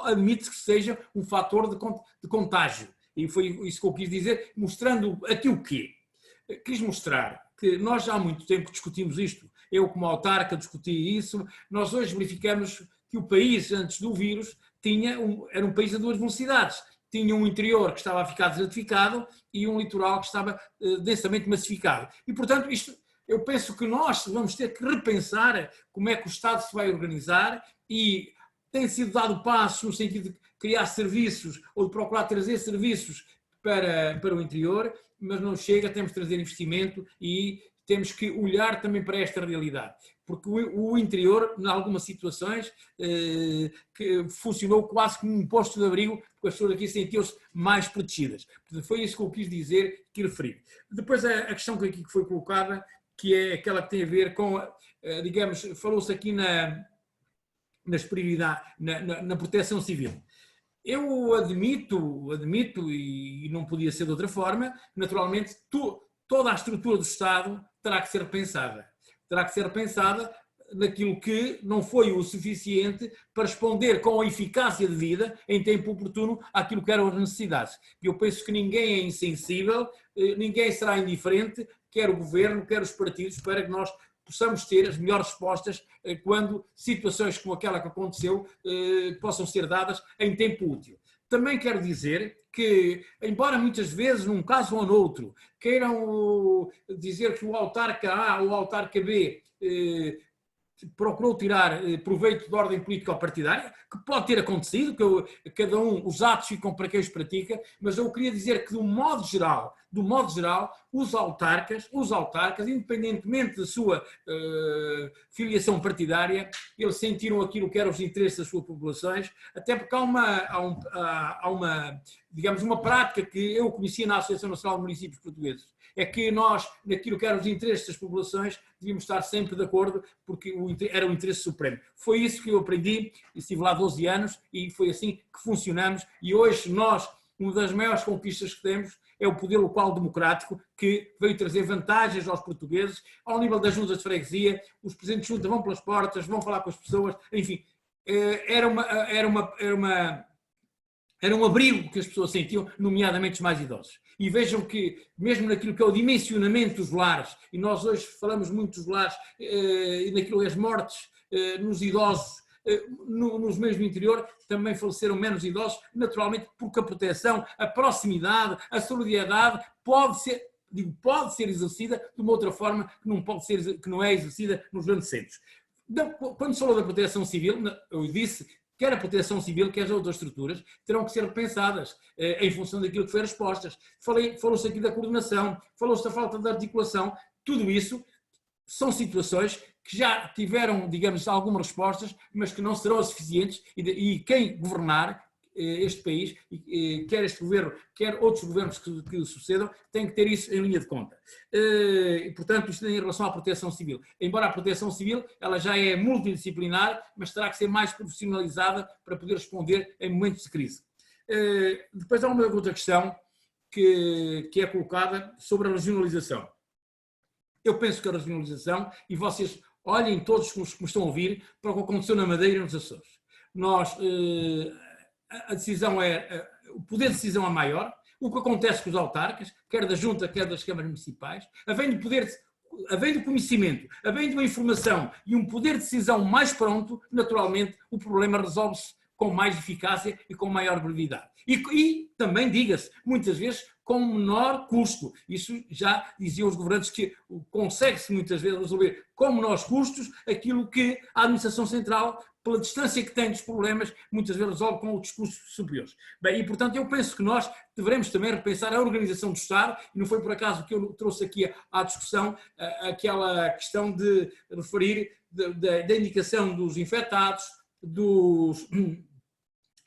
admite-se que seja um fator de contágio. E foi isso que eu quis dizer, mostrando aqui o quê? Quis mostrar que nós já há muito tempo discutimos isto. Eu, como autarca, discuti isso. Nós hoje verificamos que o país, antes do vírus, era um país a duas velocidades. Tinha um interior que estava a ficar desertificado e um litoral que estava densamente massificado. E, portanto, eu penso que nós vamos ter que repensar como é que o Estado se vai organizar, e tem sido dado passo no sentido de criar serviços ou de procurar trazer serviços para o interior, mas não chega, temos de trazer investimento e temos que olhar também para esta realidade. Porque o interior, em algumas situações, que funcionou quase como um posto de abrigo, porque as pessoas aqui sentiam-se mais protegidas. Portanto, foi isso que eu quis dizer, que referi. Depois a questão que aqui foi colocada, que é aquela que tem a ver com, digamos, falou-se aqui nas prioridades, na proteção civil. Eu admito, e não podia ser de outra forma, naturalmente, toda a estrutura do Estado terá que ser repensada. Terá que ser repensada naquilo que não foi o suficiente para responder com a eficácia devida, em tempo oportuno, àquilo que eram as necessidades. E eu penso que ninguém é insensível, ninguém será indiferente, quer o Governo, quer os partidos, para que nós possamos ter as melhores respostas quando situações como aquela que aconteceu possam ser dadas em tempo útil. Também quero dizer que, embora muitas vezes, num caso ou noutro, queiram dizer que o autarca A ou o autarca B procurou tirar proveito de ordem político-partidária, que pode ter acontecido, que cada um, os atos ficam para quem os pratica, mas eu queria dizer que, do modo geral, os autarcas, independentemente da sua filiação partidária, eles sentiram aquilo que eram os interesses das suas populações, até porque há uma prática que eu conhecia na Associação Nacional de Municípios Portugueses, é que nós, naquilo que eram os interesses das populações, devíamos estar sempre de acordo, porque era o interesse supremo. Foi isso que eu aprendi, estive lá 12 anos e foi assim que funcionamos, e hoje nós, uma das maiores conquistas que temos é o poder local democrático, que veio trazer vantagens aos portugueses, ao nível das juntas de freguesia, os presidentes de junta vão pelas portas, vão falar com as pessoas, enfim, era um abrigo que as pessoas sentiam, nomeadamente os mais idosos. E vejam que, mesmo naquilo que é o dimensionamento dos lares, e nós hoje falamos muito dos lares, e naquilo que é as mortes nos idosos, nos meios do interior, também faleceram menos idosos, naturalmente porque a proteção, a proximidade, a solidariedade pode ser exercida de uma outra forma que não é exercida nos grandes centros. Quando se falou da proteção civil, eu disse quer a proteção civil, quer as outras estruturas, terão que ser repensadas em função daquilo que foi as respostas. Falou-se aqui da coordenação, falou-se da falta de articulação, tudo isso são situações que já tiveram, digamos, algumas respostas, mas que não serão suficientes, e quem governar este país, quer este governo, quer outros governos que sucedam, tem que ter isso em linha de conta. E, portanto, isto em relação à proteção civil. Embora a proteção civil ela já é multidisciplinar, mas terá que ser mais profissionalizada para poder responder em momentos de crise. Depois há uma outra questão que é colocada sobre a regionalização. Eu penso que a regionalização, e vocês olhem todos que me estão a ouvir, para o que aconteceu na Madeira e nos Açores. A decisão o poder de decisão é maior, o que acontece com os autarcas, quer da Junta, quer das câmaras municipais, havendo conhecimento, havendo uma informação e um poder de decisão mais pronto, naturalmente o problema resolve-se com mais eficácia e com maior brevidade. E também, diga-se, muitas vezes com menor custo. Isso já diziam os governantes, que consegue-se muitas vezes resolver com menores custos aquilo que a administração central, pela distância que tem dos problemas, muitas vezes resolve com outros custos superiores. Bem, e portanto eu penso que nós devemos também repensar a organização do Estado, e não foi por acaso que eu trouxe aqui à discussão aquela questão de referir da indicação dos infectados,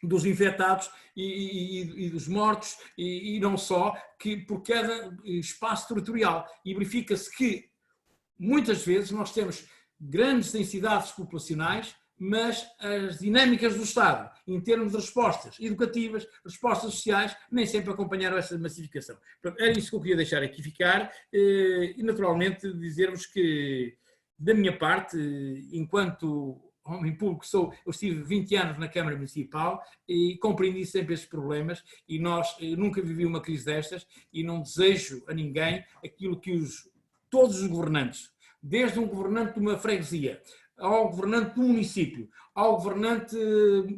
dos infectados e dos mortos, e não só, que por cada espaço territorial. E verifica-se que muitas vezes nós temos grandes densidades populacionais, mas as dinâmicas do Estado, em termos de respostas educativas, respostas sociais, nem sempre acompanharam essa massificação. Era isso que eu queria deixar aqui ficar e, naturalmente, dizer-vos que, da minha parte, enquanto homem público sou, eu estive 20 anos na Câmara Municipal e compreendi sempre estes problemas e eu nunca vivi uma crise destas e não desejo a ninguém aquilo que todos os governantes, desde um governante de uma freguesia, ao governante do município, ao governante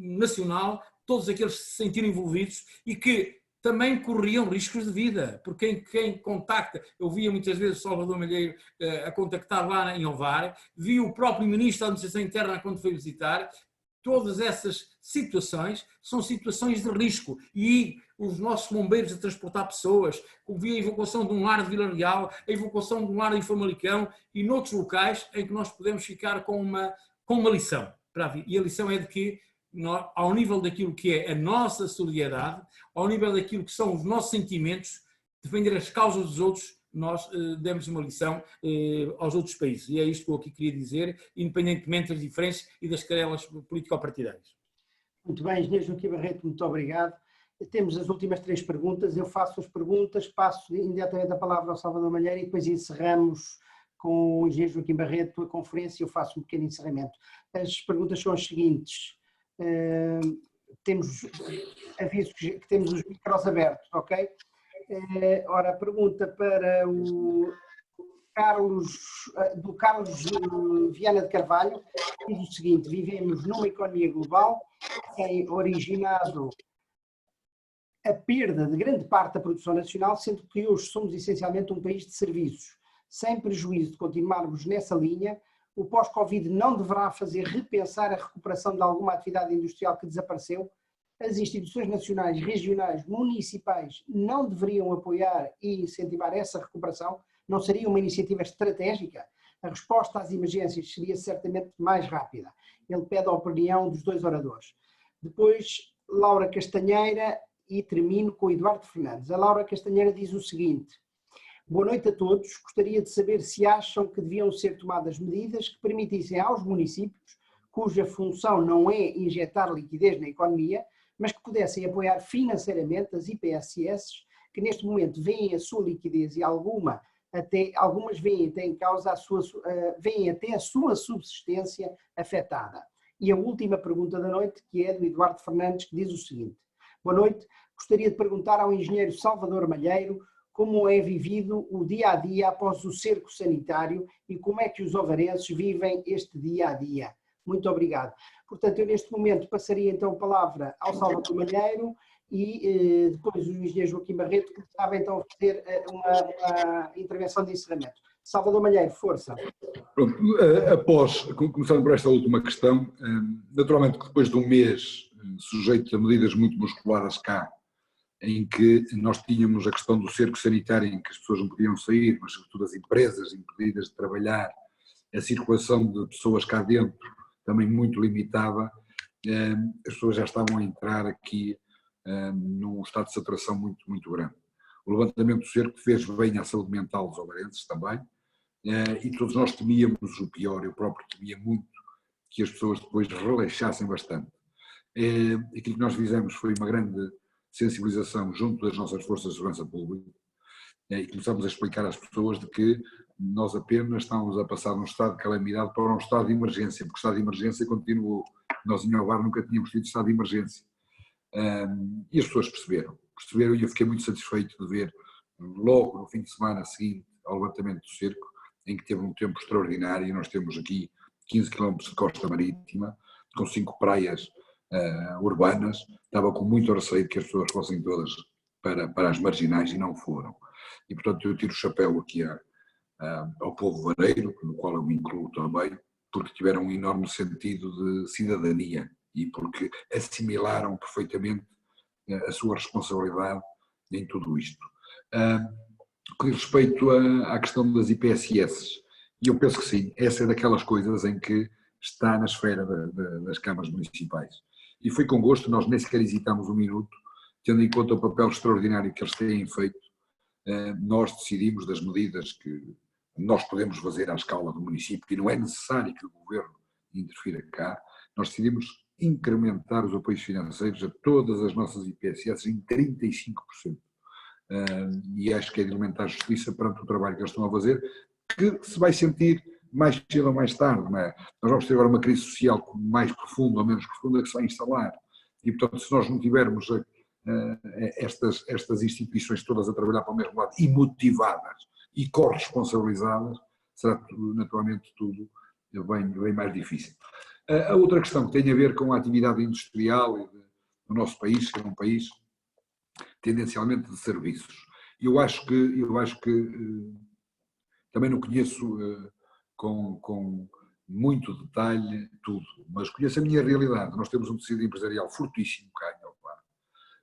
nacional, todos aqueles que se sentiram envolvidos e que também corriam riscos de vida, porque quem contacta, eu via muitas vezes o Salvador Malheiro a contactar lá em Ovar, vi o próprio Ministro da Administração Interna quando foi visitar. Todas essas situações são situações de risco e os nossos bombeiros a transportar pessoas, vi a evacuação de um lar de Vila Real, a evacuação de um lar em Famalicão e noutros locais em que nós podemos ficar com uma lição. E a lição é de que, ao nível daquilo que é a nossa solidariedade, ao nível daquilo que são os nossos sentimentos, defender as causas dos outros, nós demos uma lição aos outros países. E é isto que eu aqui queria dizer, independentemente das diferenças e das querelas político-partidárias. Muito bem, Engenheiro Joaquim Barreto, muito obrigado. Temos as últimas 3 perguntas, eu faço as perguntas, passo imediatamente a palavra ao Salvador Malheiro e depois encerramos com o Engenheiro Joaquim Barreto a conferência e eu faço um pequeno encerramento. As perguntas são as seguintes. Temos aviso que temos os micros abertos, ok? Ora, a pergunta para o Carlos Viana de Carvalho diz o seguinte: vivemos numa economia global que tem originado a perda de grande parte da produção nacional, sendo que hoje somos essencialmente um país de serviços. Sem prejuízo de continuarmos nessa linha, o pós-Covid não deverá fazer repensar a recuperação de alguma atividade industrial que desapareceu? As instituições nacionais, regionais, municipais não deveriam apoiar e incentivar essa recuperação? Não seria uma iniciativa estratégica? A resposta às emergências seria certamente mais rápida. Ele pede a opinião dos 2 oradores. Depois, Laura Castanheira, e termino com Eduardo Fernandes. A Laura Castanheira diz o seguinte: boa noite a todos, gostaria de saber se acham que deviam ser tomadas medidas que permitissem aos municípios, cuja função não é injetar liquidez na economia, mas que pudessem apoiar financeiramente as IPSS, que neste momento veem a sua liquidez e algumas veem até em causa veem até a sua subsistência afetada. E a última pergunta da noite, que é do Eduardo Fernandes, que diz o seguinte: boa noite, gostaria de perguntar ao engenheiro Salvador Malheiro como é vivido o dia-a-dia após o cerco sanitário e como é que os ovarenses vivem este dia-a-dia. Muito obrigado. Portanto, eu neste momento passaria então a palavra ao Salvador Malheiro e depois o engenheiro Joaquim Barreto, que estava então a fazer uma intervenção de encerramento. Salvador Malheiro, força. Pronto, começando por esta última questão, naturalmente que depois de um mês sujeito a medidas muito musculadas cá, em que nós tínhamos a questão do cerco sanitário, em que as pessoas não podiam sair, mas sobretudo as empresas impedidas de trabalhar, a circulação de pessoas cá dentro também muito limitada, as pessoas já estavam a entrar aqui num estado de saturação muito, muito grande. O levantamento do cerco fez bem à saúde mental dos ovarenses também, e todos nós temíamos o pior, eu próprio temia muito que as pessoas depois relaxassem bastante. Aquilo que nós fizemos foi uma grande sensibilização junto das nossas forças de segurança pública e começamos a explicar às pessoas de que nós apenas estávamos a passar de um estado de calamidade para um estado de emergência, porque o estado de emergência continuou. Nós em Ovar nunca tínhamos tido estado de emergência. E as pessoas perceberam e eu fiquei muito satisfeito de ver logo no fim de semana seguinte ao levantamento do cerco, em que teve um tempo extraordinário, e nós temos aqui 15 km de costa marítima, com 5 praias urbanas, estava com muito receio de que as pessoas fossem todas para as marginais e não foram. E portanto eu tiro o chapéu aqui ao povo vareiro, no qual eu me incluo também, porque tiveram um enorme sentido de cidadania e porque assimilaram perfeitamente a sua responsabilidade em tudo isto. Com respeito à questão das IPSS, e eu penso que sim, essa é daquelas coisas em que está na esfera das câmaras municipais. e foi com gosto, nós nem sequer hesitámos um minuto, tendo em conta o papel extraordinário que eles têm feito, nós decidimos das medidas que nós podemos fazer à escala do município, e não é necessário que o Governo interfira cá, nós decidimos incrementar os apoios financeiros a todas as nossas IPSS em 35%. E acho que é de elementar justiça perante o trabalho que eles estão a fazer, que se vai sentir mais cedo ou mais tarde, não é? Nós vamos ter agora uma crise social mais profunda ou menos profunda que se vai instalar, e portanto se nós não tivermos estas instituições todas a trabalhar para o mesmo lado e motivadas e corresponsabilizadas, será naturalmente tudo bem mais difícil. A outra questão que tem a ver com a atividade industrial do nosso país, que é um país tendencialmente de serviços. Eu acho que também não conheço com muito detalhe tudo, mas conheço a minha realidade. Nós temos um tecido empresarial fortíssimo cá em Alpar,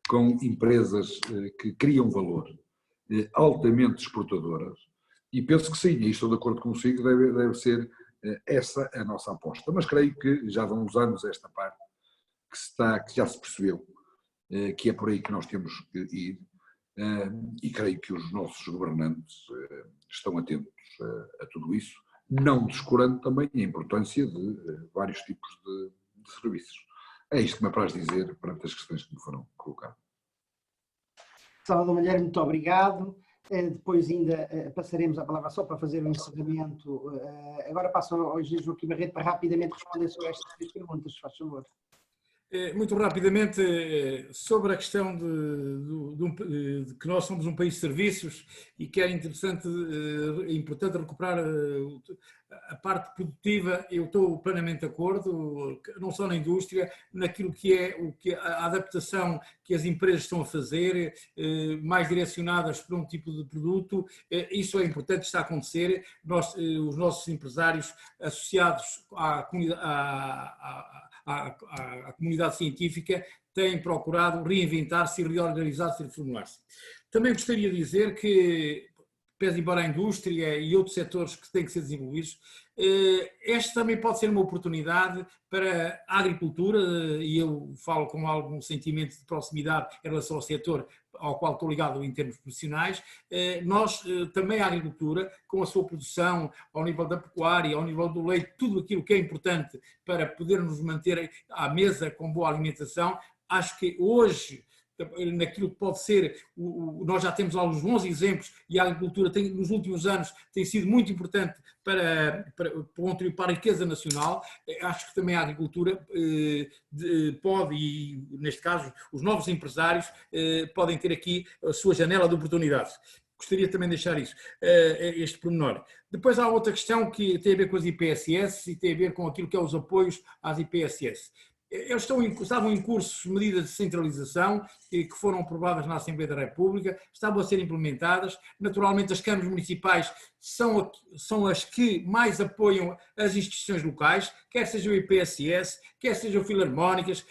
com empresas que criam valor, altamente exportadoras, e penso que sim, e estou de acordo consigo, deve ser essa a nossa aposta. Mas creio que já vão uns anos esta parte que já se percebeu que é por aí que nós temos que ir, e creio que os nossos governantes estão atentos a tudo isso, não descurando também a importância de vários tipos de serviços. É isto que me apraz dizer perante as questões que me foram colocadas. Salvador Malheiro, muito obrigado. Depois ainda passaremos a palavra só para fazer um encerramento. Agora passo ao engenheiro Joaquim Barreto para rapidamente responder sobre estas três perguntas, se faz favor. Muito rapidamente, sobre a questão de que nós somos um país de serviços e que é importante recuperar a parte produtiva, eu estou plenamente de acordo, não só na indústria, naquilo que é a adaptação que as empresas estão a fazer, mais direcionadas para um tipo de produto, isso é importante, está a acontecer. Os nossos empresários associados à comunidade científica têm procurado reinventar-se, reorganizar-se e reformular-se. Também gostaria de dizer que, pese embora a indústria e outros setores que têm que ser desenvolvidos, este também pode ser uma oportunidade para a agricultura, e eu falo com algum sentimento de proximidade em relação ao setor ao qual estou ligado em termos profissionais. Nós também a agricultura, com a sua produção ao nível da pecuária, ao nível do leite, tudo aquilo que é importante para podermos manter à mesa com boa alimentação, acho que hoje, naquilo que pode ser, nós já temos alguns bons exemplos e a agricultura nos últimos anos tem sido muito importante para contribuir para a riqueza nacional. Acho que também a agricultura pode, e neste caso os novos empresários podem ter aqui a sua janela de oportunidades. Gostaria também de deixar este pormenor. Depois há outra questão que tem a ver com as IPSS e tem a ver com aquilo que é os apoios às IPSS. Eles estavam em curso medidas de centralização que foram aprovadas na Assembleia da República, estavam a ser implementadas. Naturalmente, as câmaras municipais são as que mais apoiam as instituições locais, quer sejam IPSS, quer sejam filarmónicas.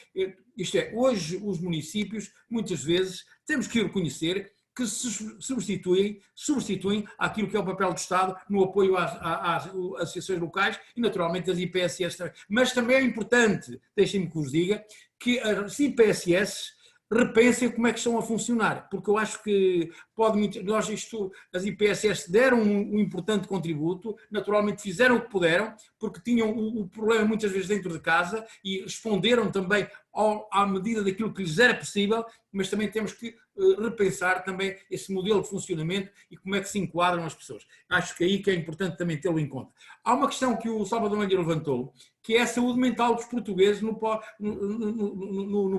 Isto é, hoje os municípios, muitas vezes, temos que reconhecer que se substituem aquilo que é o papel do Estado no apoio às associações locais e, naturalmente, às IPSS também. Mas também é importante, deixem-me que vos diga, que as IPSS repensem como é que estão a funcionar, porque eu acho que as IPSS deram um importante contributo, naturalmente fizeram o que puderam, porque tinham o problema muitas vezes dentro de casa e responderam também à medida daquilo que lhes era possível, mas também temos que repensar também esse modelo de funcionamento e como é que se enquadram as pessoas. Acho que aí que é importante também tê-lo em conta. Há uma questão que o Salvador Malheiro levantou, que é a saúde mental dos portugueses no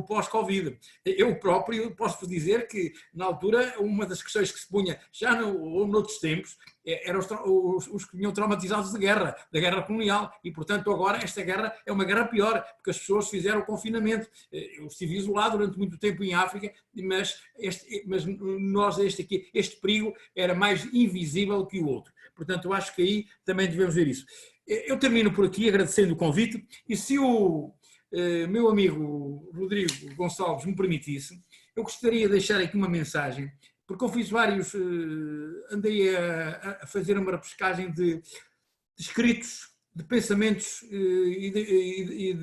pós-Covid. Eu próprio posso dizer que, na altura, uma das questões que se punha já noutros tempos eram os que vinham traumatizados da guerra colonial, e portanto agora esta guerra é uma guerra pior, porque as pessoas fizeram o confinamento. Eu estive isolado durante muito tempo em África, mas este perigo era mais invisível que o outro. Portanto, eu acho que aí também devemos ver isso. Eu termino por aqui agradecendo o convite, e se o meu amigo Rodrigo Gonçalves me permitisse, eu gostaria de deixar aqui uma mensagem, porque eu fiz andei a fazer uma repescagem de escritos, de pensamentos e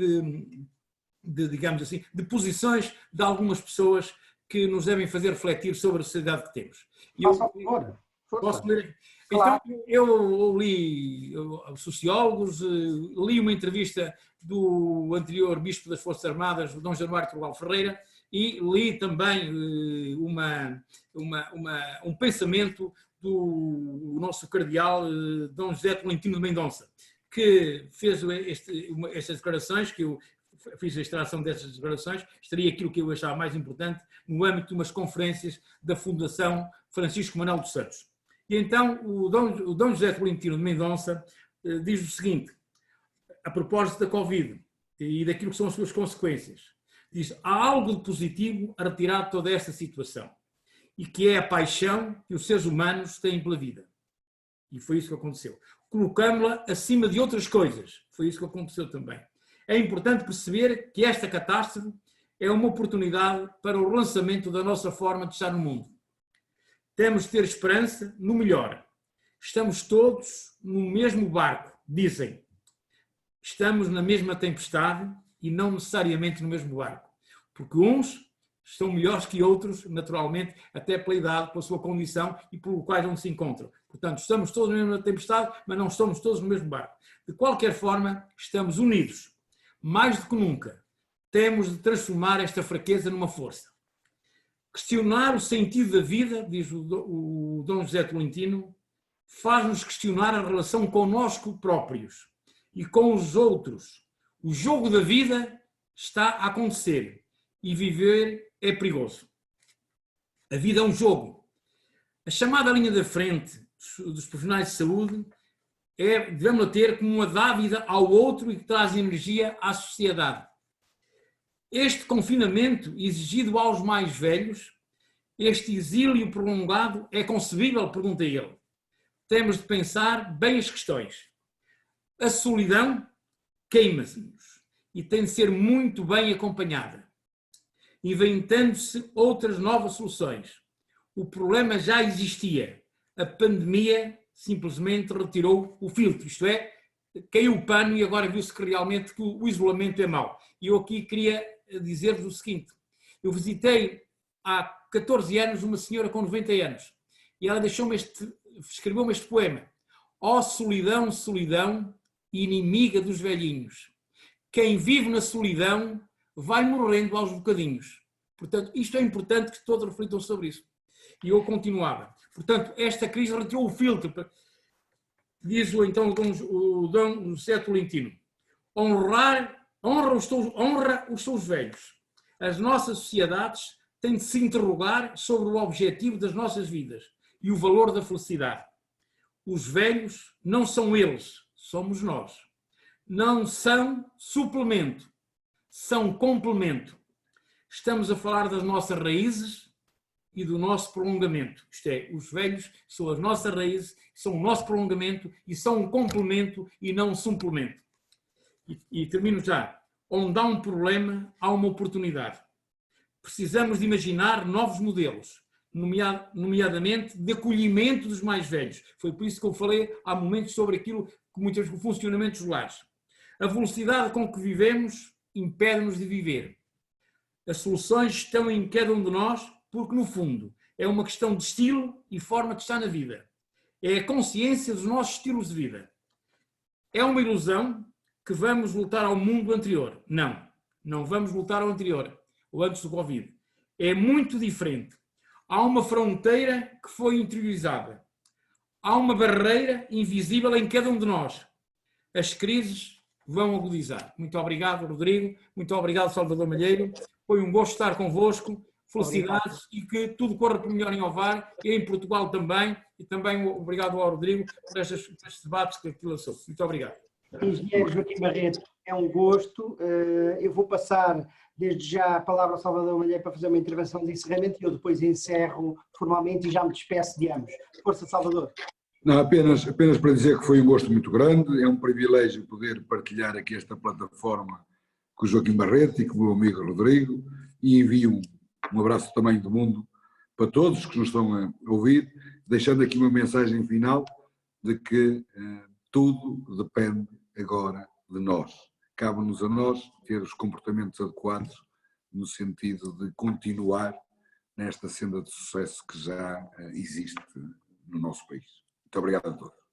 digamos assim, de posições de algumas pessoas que nos devem fazer refletir sobre a sociedade que temos. Faça favor. Posso ler? Claro. Então, eu li sociólogos, li uma entrevista do anterior Bispo das Forças Armadas, o Dom Januário Trovão Ferreira, e li também um pensamento do nosso cardeal Dom José Tolentino de Mendonça, que fez estas declarações, que eu fiz a extração dessas declarações, estaria aquilo que eu achava mais importante no âmbito de umas conferências da Fundação Francisco Manuel dos Santos. E então o Dom José Tolentino de Mendonça diz o seguinte, a propósito da Covid e daquilo que são as suas consequências, diz, há algo de positivo a retirar de toda esta situação, e que é a paixão que os seres humanos têm pela vida. E foi isso que aconteceu. Colocámos-la acima de outras coisas. Foi isso que aconteceu também. É importante perceber que esta catástrofe é uma oportunidade para o relançamento da nossa forma de estar no mundo. Temos de ter esperança no melhor. Estamos todos no mesmo barco, dizem. Estamos na mesma tempestade e não necessariamente no mesmo barco. Porque uns são melhores que outros, naturalmente, até pela idade, pela sua condição e pelo quais onde se encontram. Portanto, estamos todos na mesma tempestade, mas não estamos todos no mesmo barco. De qualquer forma, estamos unidos. Mais do que nunca, temos de transformar esta fraqueza numa força. Questionar o sentido da vida, diz o Dom José Tolentino, faz-nos questionar a relação connosco próprios e com os outros. O jogo da vida está a acontecer e viver é perigoso. A vida é um jogo. A chamada linha da frente dos profissionais de saúde devemos ter como uma dávida ao outro e que traz energia à sociedade. Este confinamento exigido aos mais velhos, este exílio prolongado, é concebível? Pergunta ele. Temos de pensar bem as questões. A solidão queima-nos e tem de ser muito bem acompanhada, inventando-se outras novas soluções. O problema já existia. A pandemia simplesmente retirou o filtro, isto é, caiu o pano e agora viu-se que realmente que o isolamento é mau. E eu aqui queria dizer-vos o seguinte, eu visitei há 14 anos uma senhora com 90 anos e ela escreveu-me este poema. Ó solidão, solidão, inimiga dos velhinhos. Quem vive na solidão vai morrendo aos bocadinhos. Portanto, isto é importante que todos reflitam sobre isso. E eu continuava. Portanto, esta crise retirou o filtro. Diz-o então o Dom José Tolentino. Honra os seus velhos. As nossas sociedades têm de se interrogar sobre o objetivo das nossas vidas e o valor da felicidade. Os velhos não são eles, somos nós. Não são suplemento, são complemento. Estamos a falar das nossas raízes e do nosso prolongamento. Isto é, os velhos são as nossas raízes, são o nosso prolongamento e são um complemento e não um suplemento. E termino já. Onde há um problema, há uma oportunidade. Precisamos de imaginar novos modelos, nomeadamente de acolhimento dos mais velhos. Foi por isso que eu falei há momentos sobre aquilo que muitas vezes o funcionamento dos lares. A velocidade com que vivemos impede-nos de viver. As soluções estão em cada um de nós, porque, no fundo, é uma questão de estilo e forma de estar na vida. É a consciência dos nossos estilos de vida. É uma ilusão que vamos voltar ao mundo anterior. Não, não vamos voltar ao anterior, ou antes do Covid. É muito diferente. Há uma fronteira que foi interiorizada. Há uma barreira invisível em cada um de nós. As crises vão agudizar. Muito obrigado, Rodrigo. Muito obrigado, Salvador Malheiro. Foi um gosto estar convosco. Felicidades e que tudo corra por melhor em Ovar e em Portugal também. E também obrigado ao Rodrigo por estes debates que aqui lançou. Muito obrigado. Engenheiro Joaquim Barreto, é um gosto. Eu vou passar desde já a palavra ao Salvador Malheiro para fazer uma intervenção de encerramento e eu depois encerro formalmente e já me despeço de ambos. Força, Salvador. Não, apenas para dizer que foi um gosto muito grande, é um privilégio poder partilhar aqui esta plataforma com o Joaquim Barreto e com o meu amigo Rodrigo e envio um abraço do tamanho do mundo para todos que nos estão a ouvir, deixando aqui uma mensagem final de que tudo depende agora de nós. cabe-nos a nós ter os comportamentos adequados no sentido de continuar nesta senda de sucesso que já existe no nosso país. Muito obrigado a todos.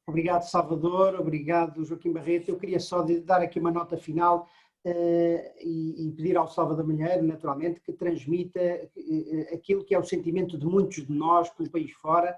Obrigado, Salvador. Obrigado, Joaquim Barreto. Eu queria só dar aqui uma nota final e pedir ao Salvador Malheiro, naturalmente, que transmita aquilo que é o sentimento de muitos de nós pelo país fora,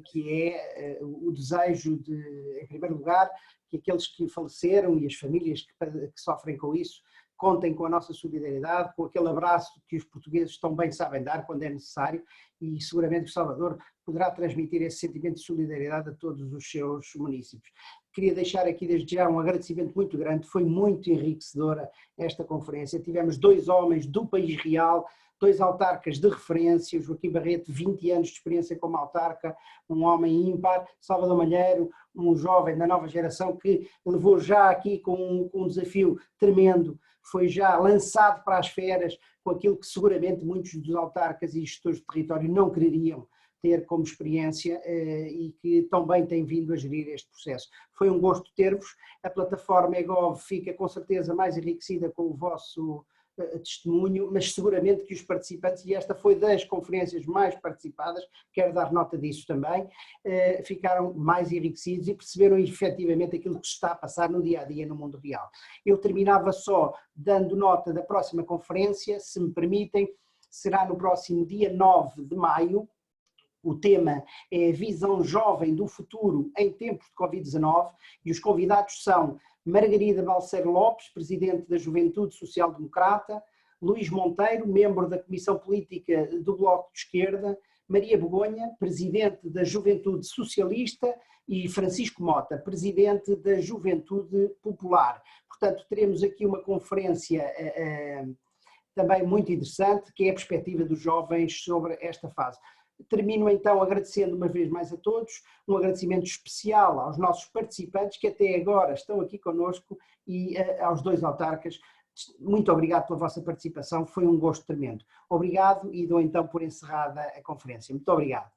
que é o desejo de, em primeiro lugar, que aqueles que faleceram e as famílias que sofrem com isso contem com a nossa solidariedade, com aquele abraço que os portugueses tão bem sabem dar quando é necessário, e seguramente que o Salvador poderá transmitir esse sentimento de solidariedade a todos os seus municípios. Queria deixar aqui desde já um agradecimento muito grande, foi muito enriquecedora esta conferência. Tivemos 2 homens do país real, 2 autarcas de referência, o Joaquim Barreto, 20 anos de experiência como autarca, um homem ímpar, Salvador Malheiro, um jovem da nova geração que levou já aqui com um desafio tremendo, foi já lançado para as feras com aquilo que seguramente muitos dos autarcas e gestores de território não quereriam ter como experiência e que tão bem têm vindo a gerir este processo. Foi um gosto ter-vos, a plataforma EGOV fica com certeza mais enriquecida com o vosso testemunho, mas seguramente que os participantes, e esta foi das conferências mais participadas, quero dar nota disso também, ficaram mais enriquecidos e perceberam efetivamente aquilo que se está a passar no dia a dia no mundo real. Eu terminava só dando nota da próxima conferência, se me permitem, será no próximo dia 9 de maio, o tema é a visão jovem do futuro em tempos de Covid-19 e os convidados são Margarida Balseiro Lopes, presidente da Juventude Social Democrata, Luís Monteiro, membro da Comissão Política do Bloco de Esquerda, Maria Begonha, presidente da Juventude Socialista e Francisco Mota, presidente da Juventude Popular. Portanto, teremos aqui uma conferência também muito interessante, que é a perspectiva dos jovens sobre esta fase. Termino então agradecendo uma vez mais a todos, um agradecimento especial aos nossos participantes que até agora estão aqui connosco e aos 2 autarcas. Muito obrigado pela vossa participação, foi um gosto tremendo. Obrigado e dou então por encerrada a conferência. Muito obrigado.